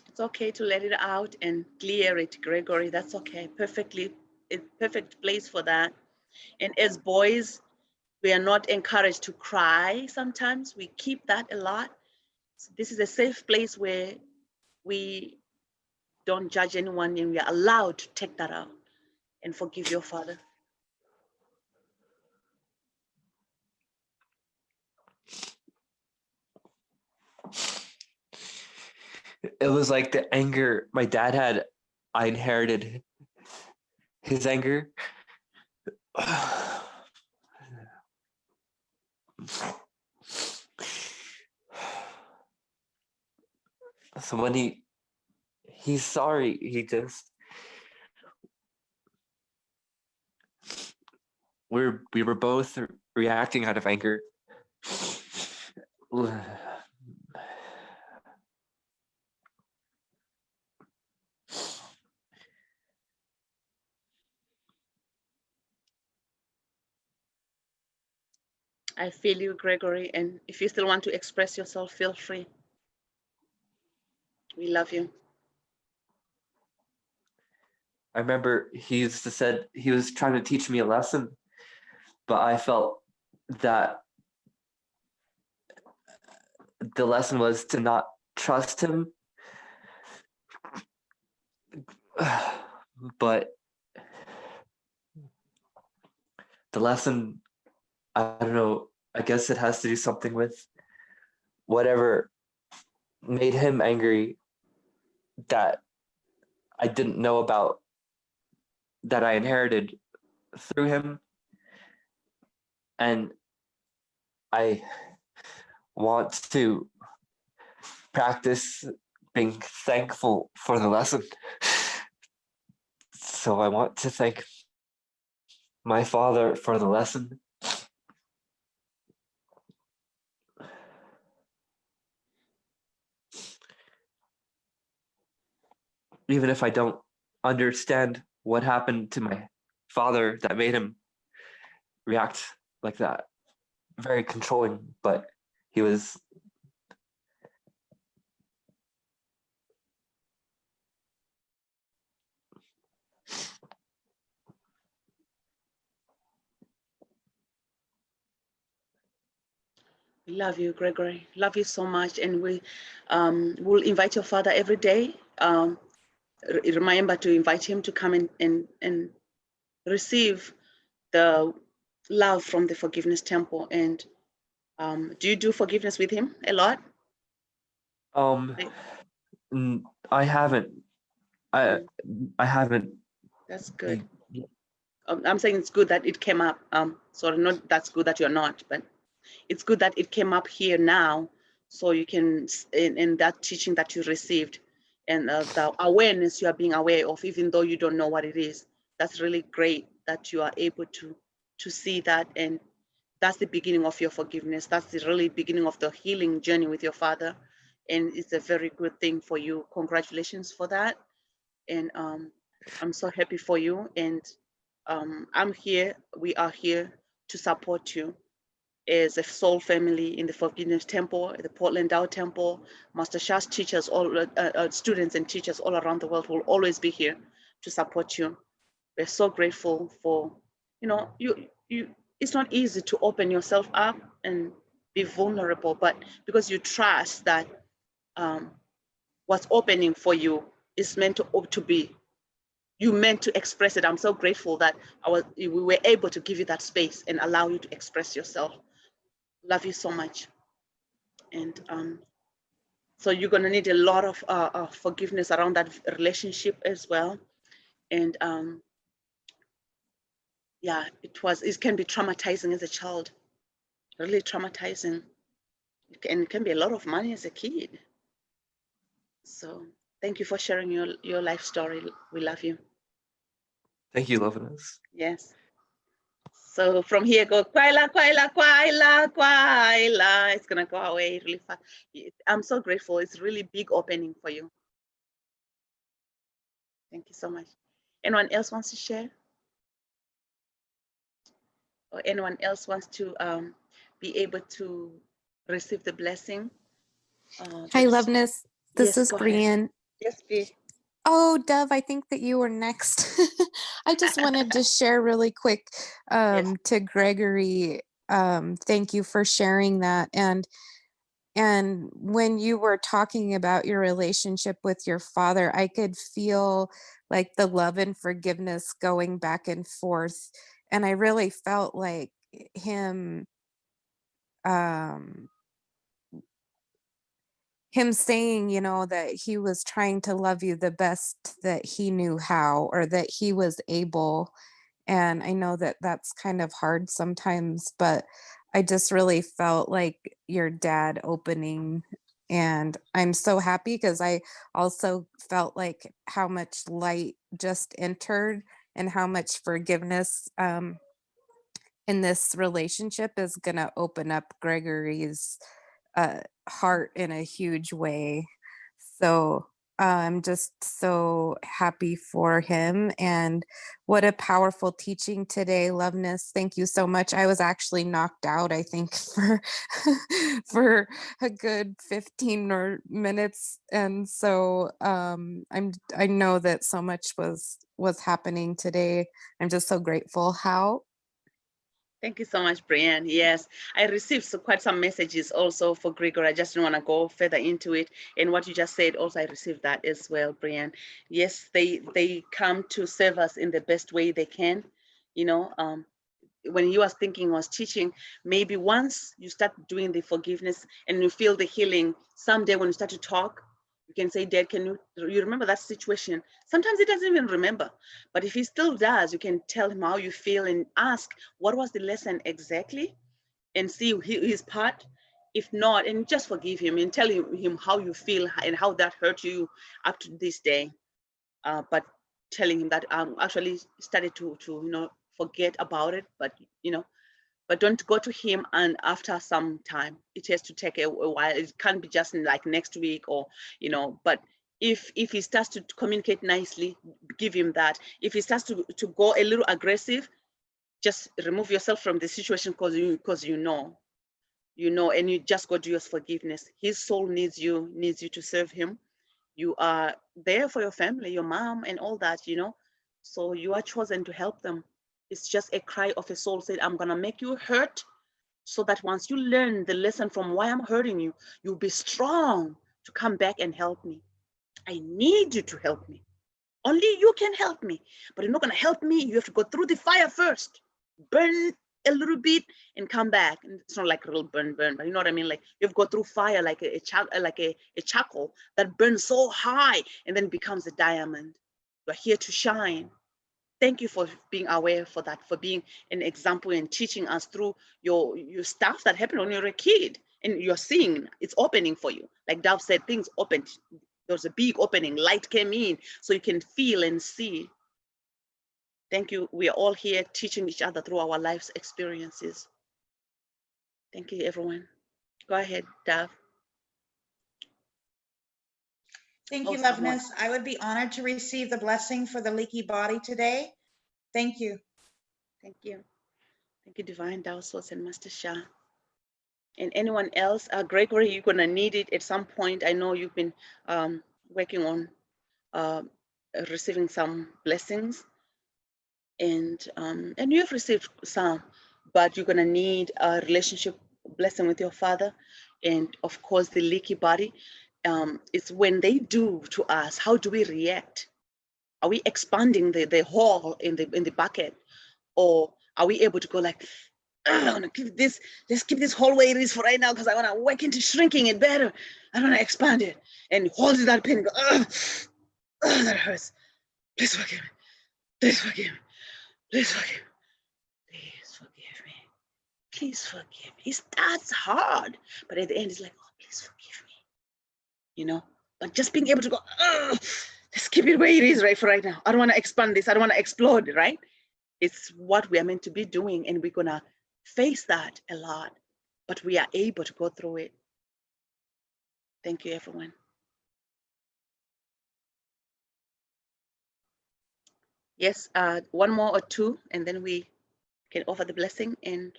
It's okay to let it out and clear it, Gregory. That's okay. It's perfect place for that. And as boys, we are not encouraged to cry sometimes. We keep that a lot. So this is a safe place where we don't judge anyone and we are allowed to take that out and forgive your father. It was like the anger my dad had. I inherited his anger. So when he's sorry, we were both reacting out of anger. I feel you, Gregory. And if you still want to express yourself, feel free. We love you. I remember he used to said he was trying to teach me a lesson, but I felt that the lesson was to not trust him. But the lesson, I don't know, I guess it has to do something with whatever made him angry that I didn't know about, that I inherited through him. And I want to practice being thankful for the lesson. So I want to thank my father for the lesson. Even if I don't understand what happened to my father that made him react like that. Very controlling, but he was. We love you, Gregory. Love you so much. And we will invite your father every day. Remember to invite him to come and receive the love from the Forgiveness Temple. And do you do forgiveness with him a lot? I haven't. I haven't. That's good. I'm saying it's good that it came up. Sorry, not that's good that you're not, but it's good that it came up here now, so you can in that teaching that you received and the awareness you are being aware of, even though you don't know what it is. That's really great that you are able to see that, and that's the beginning of your forgiveness. That's the really beginning of the healing journey with your father, and it's a very good thing for you. Congratulations for that, and I'm so happy for you. And I'm here. We are here to support you as a soul family in the Forgiveness Temple, the Portland Tao Temple. Master Sha's teachers, all students and teachers all around the world will always be here to support you. We're so grateful for, you. It's not easy to open yourself up and be vulnerable, but because you trust that what's opening for you is meant to be. You meant to express it. I'm so grateful that we were able to give you that space and allow you to express yourself. Love you so much. And so you're going to need a lot of forgiveness around that relationship as well. And yeah, it can be traumatizing as a child, really traumatizing. And it can be a lot of money as a kid. So Thank you for sharing your life story. We love you. Thank you, Loveness. Yes. So from here, go Kwaila, Kwaila, Kwaila, Kwaila. It's gonna go away really fast. I'm so grateful. It's really big opening for you. Thank you so much. Anyone else wants to share? Or anyone else wants to be able to receive the blessing? Hi, Loveness. This Yes, is go ahead. Brienne. Yes, please. Oh, Dove, I think that you were next. I just wanted to share really quick to Gregory. Thank you for sharing that. And when you were talking about your relationship with your father, I could feel like the love and forgiveness going back and forth. And I really felt like um, him saying, you know, that he was trying to love you the best that he knew how, or that he was able. And I know that that's kind of hard sometimes, but I just really felt like your dad opening. And I'm so happy because I also felt like how much light just entered and how much forgiveness in this relationship is going to open up Gregory's heart in a huge way. So I'm just so happy for him. And what a powerful teaching today, Loveness. Thank you so much. I was actually knocked out, I think, for for a good 15 or minutes. And so I know that so much was happening today. I'm just so grateful. How Thank you so much, Brienne. Yes, I received quite some messages also for Gregor. I just didn't want to go further into it. And what you just said, also, I received that as well, Brienne. Yes, they come to serve us in the best way they can. You know, when he was thinking, was teaching, maybe once you start doing the forgiveness and you feel the healing, someday when you start to talk, you can say, Dad, can you remember that situation? Sometimes he doesn't even remember, but if he still does, you can tell him how you feel and ask, what was the lesson exactly? And see his part. If not, and just forgive him and tell him how you feel and how that hurt you up to this day. But telling him that actually started to forget about it, but don't go to him and after some time. It has to take a while. It can't be just in like next week or but if he starts to communicate nicely, give him that. If he starts to go a little aggressive, just remove yourself from the situation, because you know, and you just go do your forgiveness. His soul needs you to serve him. You are there for your family, your mom and all that, so you are chosen to help them. It's just a cry of a soul said, I'm gonna make you hurt so that once you learn the lesson from why I'm hurting you, you'll be strong to come back and help me. I need you to help me. Only you can help me, but you're not gonna help me. You have to go through the fire first, burn a little bit and come back. And it's not like a real burn, but you know what I mean? Like you've go through fire like a charcoal that burns so high and then becomes a diamond. You're here to shine. Thank you for being aware for that, for being an example and teaching us through your stuff that happened when you were a kid. And you're seeing it's opening for you. Like Dove said, things opened. There was a big opening, light came in, so you can feel and see. Thank you. We are all here teaching each other through our life's experiences. Thank you, everyone. Go ahead, Dove. Thank you, someone. Loveness. I would be honored to receive the blessing for the leaky body today. Thank you. Thank you. Thank you, Divine Tao Source and Master Sha. And anyone else, Gregory, you're gonna need it at some point. I know you've been working on receiving some blessings, and you've received some, but you're gonna need a relationship blessing with your father, and of course the leaky body. It's when they do to us, how do we react? Are we expanding the hole in the bucket, or are we able to go like, I want to keep this, let's keep this hole where it is for right now because I want to work into shrinking it better. I don't want to expand it, and hold that pain and go, that hurts. Please forgive me. Please forgive me. Please forgive me. Please forgive me. Please forgive me. It starts hard, but at the end it's like, oh, please forgive me. But just being able to go, let's keep it where it is right for right now. I don't want to expand this. I don't want to explode, right? It's what we are meant to be doing, and we're gonna face that a lot, but we are able to go through it. Thank you, everyone. Yes, one more or two, and then we can offer the blessing. And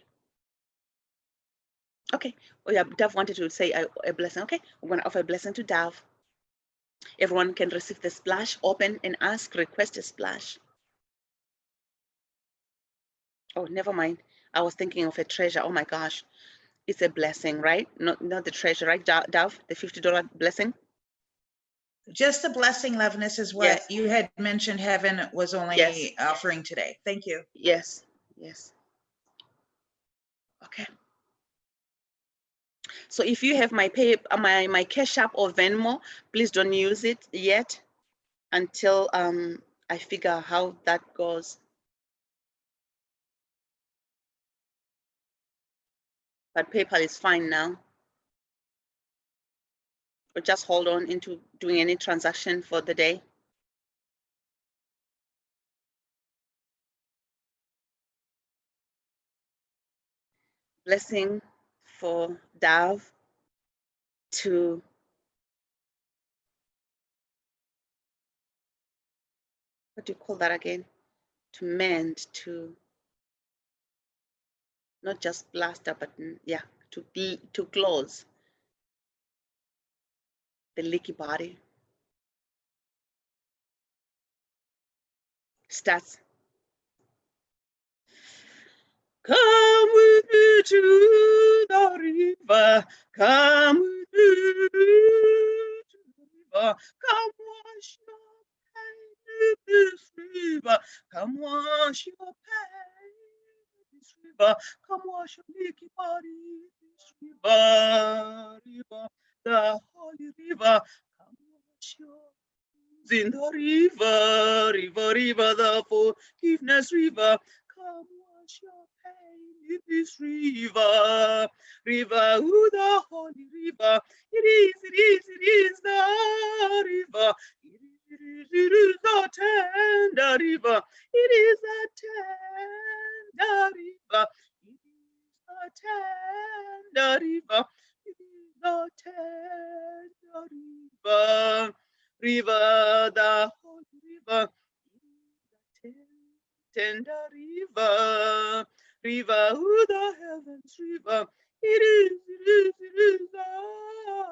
okay, oh yeah, Dav wanted to say a blessing. Okay, we're gonna offer a blessing to Dav. Everyone can receive the splash, open and ask, request a splash. Oh, never mind. I was thinking of a treasure. Oh my gosh, it's a blessing, right? Not the treasure, right, Dav? The $50 blessing. Just the blessing, Loveness, is what Yes. you had mentioned heaven was only Yes. offering today. Thank you. Yes, yes. Okay. So if you have my my Cash App or Venmo, please don't use it yet until I figure how that goes. But PayPal is fine now. But just hold on into doing any transaction for the day. Blessing for Dav to what do you call that again? To mend, to not just plaster, but yeah, to close the leaky body. Starts. Come with me to the river. Come with me to the river. Come wash your pain in this river. Come wash your pain in this river. Come wash your leaky body in this river. River, the holy river. Come wash your in the river, river, the forgiveness river. Come wash your pain in this river, ooh, the holy river. It is the river. It is the tender river. It is the tender river. It is the tender river. It is the tender river. River, the holy river, the tender river, ooh, the heavens river. It is the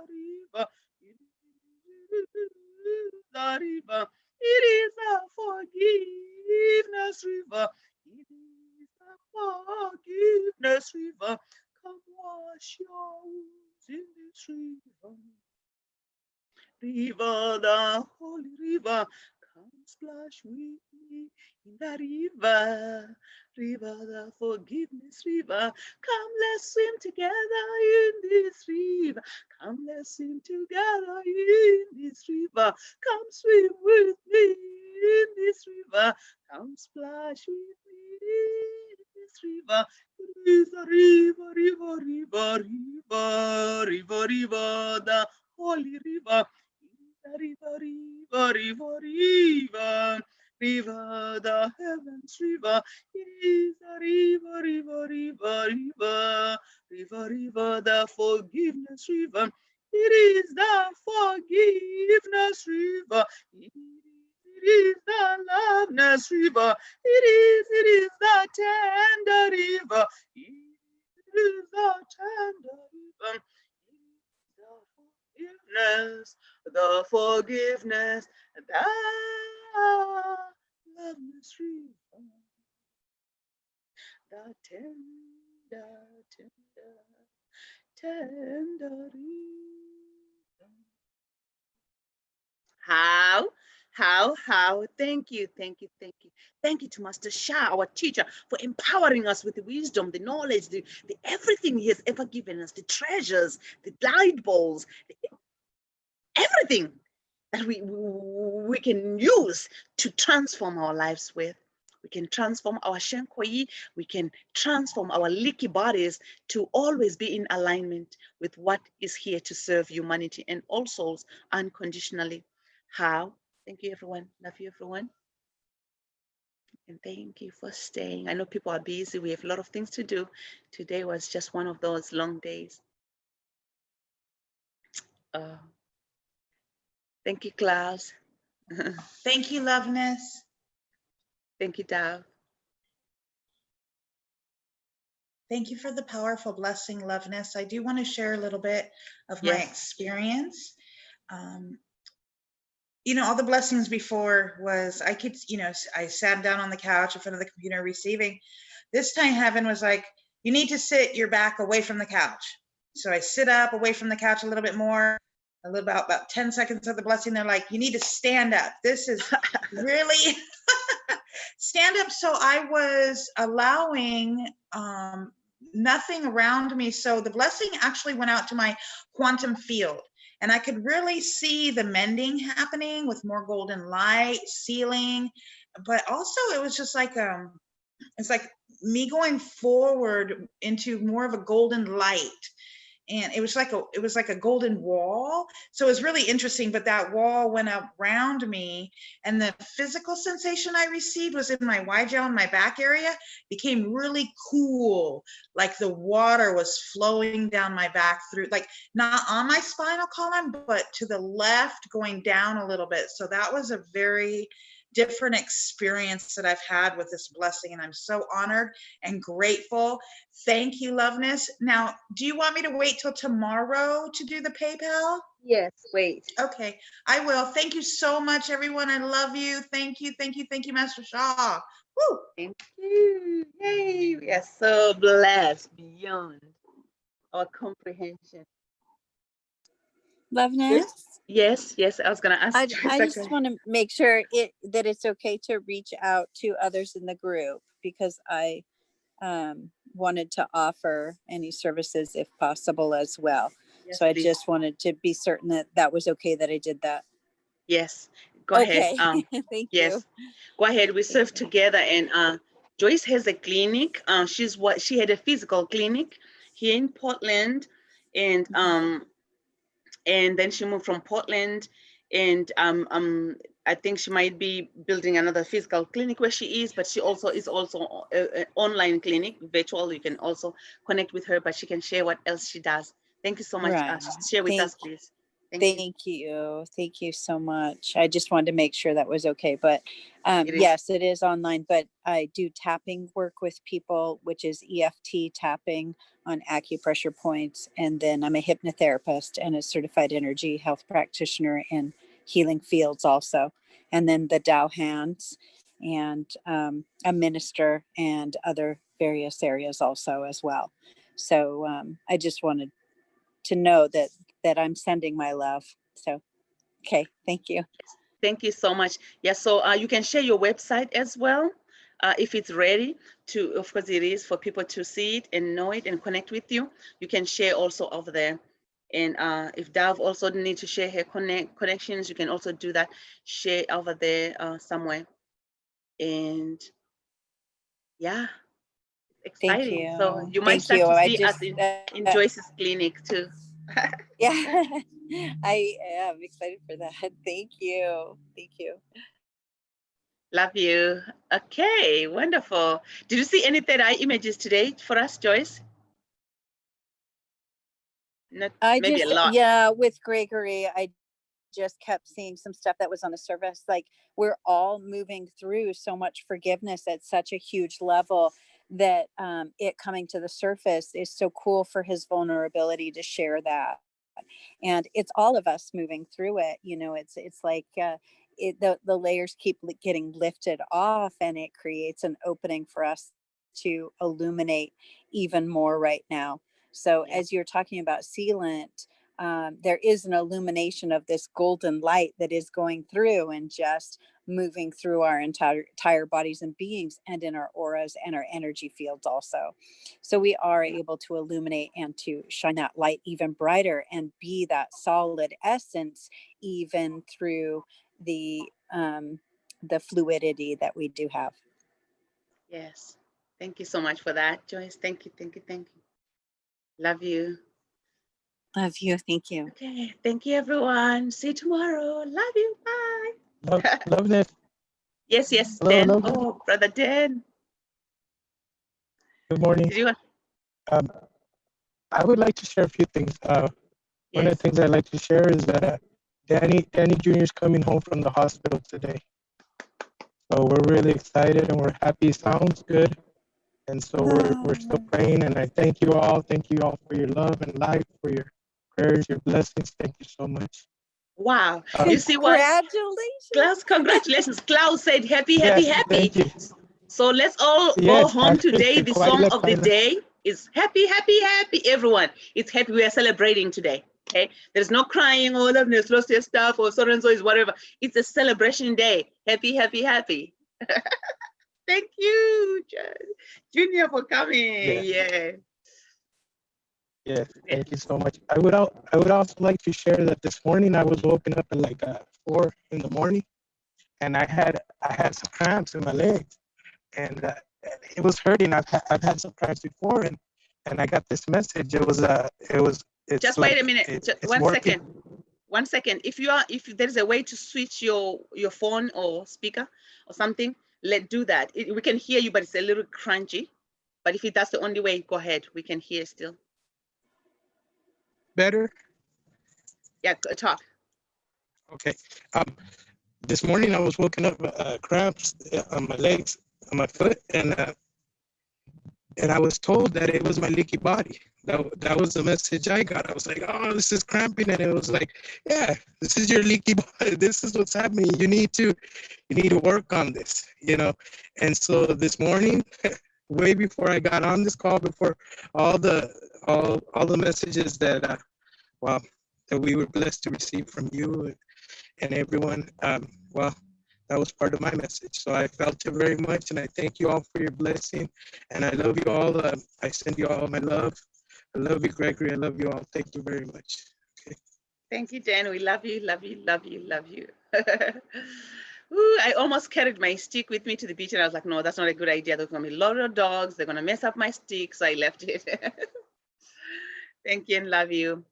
river. It is the river. It is the forgiveness river. It is the forgiveness river. Come wash your wounds in this river. River, the holy river, come splash with me in the river. River, the forgiveness river, come let's swim together in this river. Come let's swim together in this river. Come swim with me in this river. Come splash with me in this river. It is a river, the holy river. River, the heavens river. It is a river, the forgiveness river. It is the forgiveness river. It is the loveness river. It is the tender river. It is the tender river. The forgiveness, the loveness river, the tender river. How? Thank you. Thank you to Master Shah, our teacher, for empowering us with the wisdom, the knowledge, the everything he has ever given us, the treasures, the light balls, everything that we can use to transform our lives with. We can transform our Shenkoyi. We can transform our leaky bodies to always be in alignment with what is here to serve humanity and all souls unconditionally. How? Thank you, everyone. Love you, everyone. And thank you for staying. I know people are busy. We have a lot of things to do. Today was just one of those long days. Thank you, Klaus. Thank you, Loveness. Thank you, Dav. Thank you for the powerful blessing, Loveness. I do want to share a little bit of my experience. You know, all the blessings before was I could, you know, I sat down on the couch in front of the computer receiving. This time heaven was like, you need to sit your back away from the couch. So I sit up away from the couch a little bit more, a little about 10 seconds of the blessing. They're like, you need to stand up. This is really stand up. So I was allowing nothing around me. So the blessing actually went out to my quantum field. And I could really see the mending happening with more golden light, sealing, but also it was just like it's like me going forward into more of a golden light. And it was like a golden wall. So it was really interesting, but that wall went around me and the physical sensation I received was in my YJL in my back area became really cool. Like the water was flowing down my back through, like not on my spinal column, but to the left going down a little bit. So that was a very different experience that I've had with this blessing. And I'm so honored and grateful. Thank you, Loveness. Now, do you want me to wait till tomorrow to do the PayPal? Yes, wait. Okay, I will. Thank you so much, everyone. I love you. Thank you, thank you, thank you, Master Shah. Woo. Thank you. Yay. We are so blessed beyond our comprehension. Loveness, Yes, yes. I was going to ask. I just want to make sure that it's okay to reach out to others in the group because I wanted to offer any services if possible as well. Yes, So I please. just wanted to be certain that that was okay that I did that. Yes, go Okay. ahead. Thank Yes, you. go ahead. We serve together, and Joyce has a clinic. She had a physical clinic here in Portland, and then she moved from Portland, and I think she might be building another physical clinic where she is, but she also is also an online clinic, virtual. You can also connect with her, but she can share what else she does. Thank you so much. Right. Share with us, please. Thank you. Thank you so much. I just wanted to make sure that was okay. But yes, it is online, but I do tapping work with people, which is EFT tapping on acupressure points. And then I'm a hypnotherapist and a certified energy health practitioner in healing fields also. And then the Tao hands and a minister and other various areas also as well. So I just wanted to know that I'm sending my love. So, okay, thank you. Thank you so much. Yeah, so you can share your website as well if it's ready to, of course it is for people to see it and know it and connect with you. You can share also over there. And if Dav also needs to share her connections, you can also do that, share over there somewhere. And yeah, exciting. Thank you. So you might start to see us in Joyce's clinic too. Yeah, I am excited for that. Thank you. Thank you. Love you. Okay, wonderful. Did you see any third eye images today for us, Joyce? Not maybe a lot. Yeah, with Gregory, I just kept seeing some stuff that was on the surface. Like we're all moving through so much forgiveness at such a huge level that it coming to the surface is so cool for his vulnerability to share that. And it's all of us moving through it. You know, it's like the layers keep getting lifted off, and it creates an opening for us to illuminate even more right now. So as you're talking about sealant, there is an illumination of this golden light that is going through and just moving through our entire bodies and beings and in our auras and our energy fields also. So we are able to illuminate and to shine that light even brighter and be that solid essence even through the fluidity that we do have. Yes. Thank you so much for that, Joyce. Thank you, thank you, thank you. Love you. Love you. Thank you. Okay, thank you, everyone. See you tomorrow. Love you. Bye. Loveness. Yes, yes, Hello, Dan. Loveness. Oh, brother Dan. Good morning. Did you want? I would like to share a few things. One of the Yes. things I'd like to share is that Danny Jr. is coming home from the hospital today. So we're really excited and we're happy. Sounds good. And so we're still praying. And I thank you all. Thank you all for your love and life, for your prayers, your blessings. Thank you so much. Wow. You see what? Congratulations. Klaus, congratulations. Klaus said happy, happy, Yes, happy. thank you. So let's all go Yes, home actually, today. The song of the Kaila. day is happy, happy, happy. Everyone, it's happy. We are celebrating today. Okay. There's no crying, oh, Loveness lost your stuff, or so and so is whatever. It's a celebration day. Happy, happy, happy. Thank you, Junior, for coming. Yes. Yeah. Yes, thank you so much. I would also like to share that this morning I was woken up at like 4 in the morning, and I had some cramps in my legs, and it was hurting. I've had some cramps before, and I got this message. It's Just like, wait a minute. it's One working. second. 1 second. If there's a way to switch your phone or speaker or something, let's do that. We can hear you, but it's a little crunchy. But if that's the only way, go ahead. We can hear still. Better. Yeah, talk. Okay. This morning I was woken up cramps on my legs, on my foot, and I was told that it was my leaky body. That was the message I got. I was like, oh, this is cramping, and it was like, yeah, this is your leaky body. This is what's happening. You need to work on this, And so this morning, way before I got on this call, before all the messages that that we were blessed to receive from you and everyone, that was part of my message. So I felt it very much, and I thank you all for your blessing, and I love you all. I send you all my love. I love you, Gregory. I love you all. Thank you very much. Okay. Thank you, Dan. We love you, love you, love you, love you. Ooh, I almost carried my stick with me to the beach, and I was like, no, that's not a good idea. There's going to be a lot of dogs. They're going to mess up my stick, so I left it. Thank you and love you.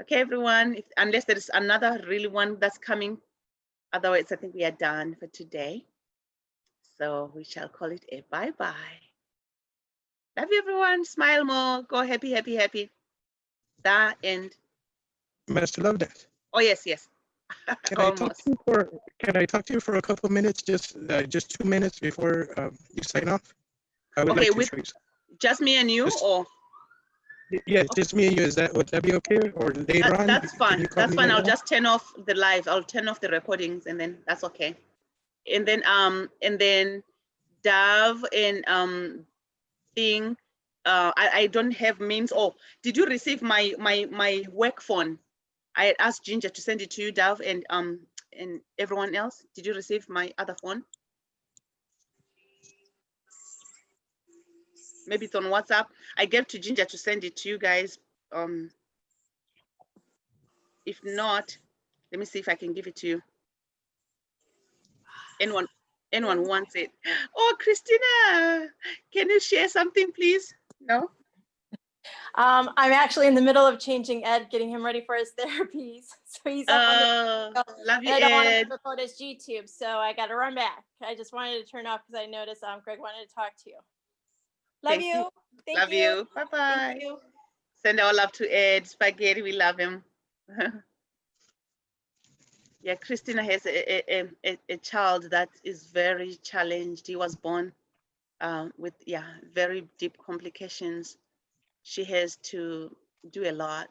Okay, everyone, unless there is another really one that's coming. Otherwise, I think we are done for today. So we shall call it a bye-bye. Love you, everyone. Smile more. Go happy, happy, happy. That end. Master Loveness. Oh, yes, yes. Can I talk to you for a couple of minutes, just 2 minutes before you sign off? I would Okay, like to with show you. just me and you, or? Yeah, just me and you. Would that be okay? Or later on? That's fine. That's fine. I'll later on? just turn off the live. I'll turn off the recordings, and then that's okay. And then Dav and thing. I don't have means. Oh, did you receive my work phone? I had asked Ginger to send it to you, Dav, and everyone else. Did you receive my other phone? Maybe it's on WhatsApp. I gave to Ginger to send it to you guys. If not, let me see if I can give it to you. Anyone wants it? Oh, Christina, can you share something, please? No? I'm actually in the middle of changing Ed, getting him ready for his therapies. So he's up on the love you, and I don't want Ed. him to record his YouTube, so I got to run back. I just wanted to turn off because I noticed Greg wanted to talk to you. Love Thank you. Thank love you. Bye-bye. Thank you. Send our love to Ed. Spaghetti, we love him. Yeah, Christina has a child that is very challenged. He was born with very deep complications. She has to do a lot.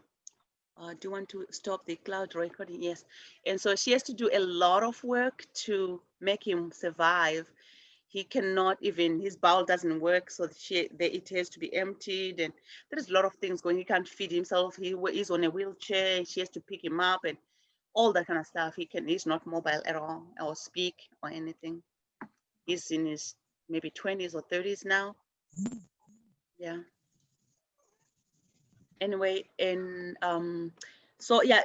Do you want to stop the cloud recording? Yes. And so she has to do a lot of work to make him survive. He cannot even, his bowel doesn't work, so it has to be emptied, and there's a lot of things going. He can't feed himself. He's on a wheelchair. She has to pick him up and all that kind of stuff. He's not mobile at all or speak or anything. He's in his maybe 20s or 30s now. Yeah. Anyway, and so yeah,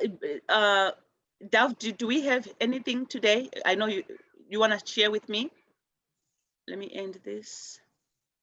Dav, do we have anything today? I know you want to share with me. Let me end this.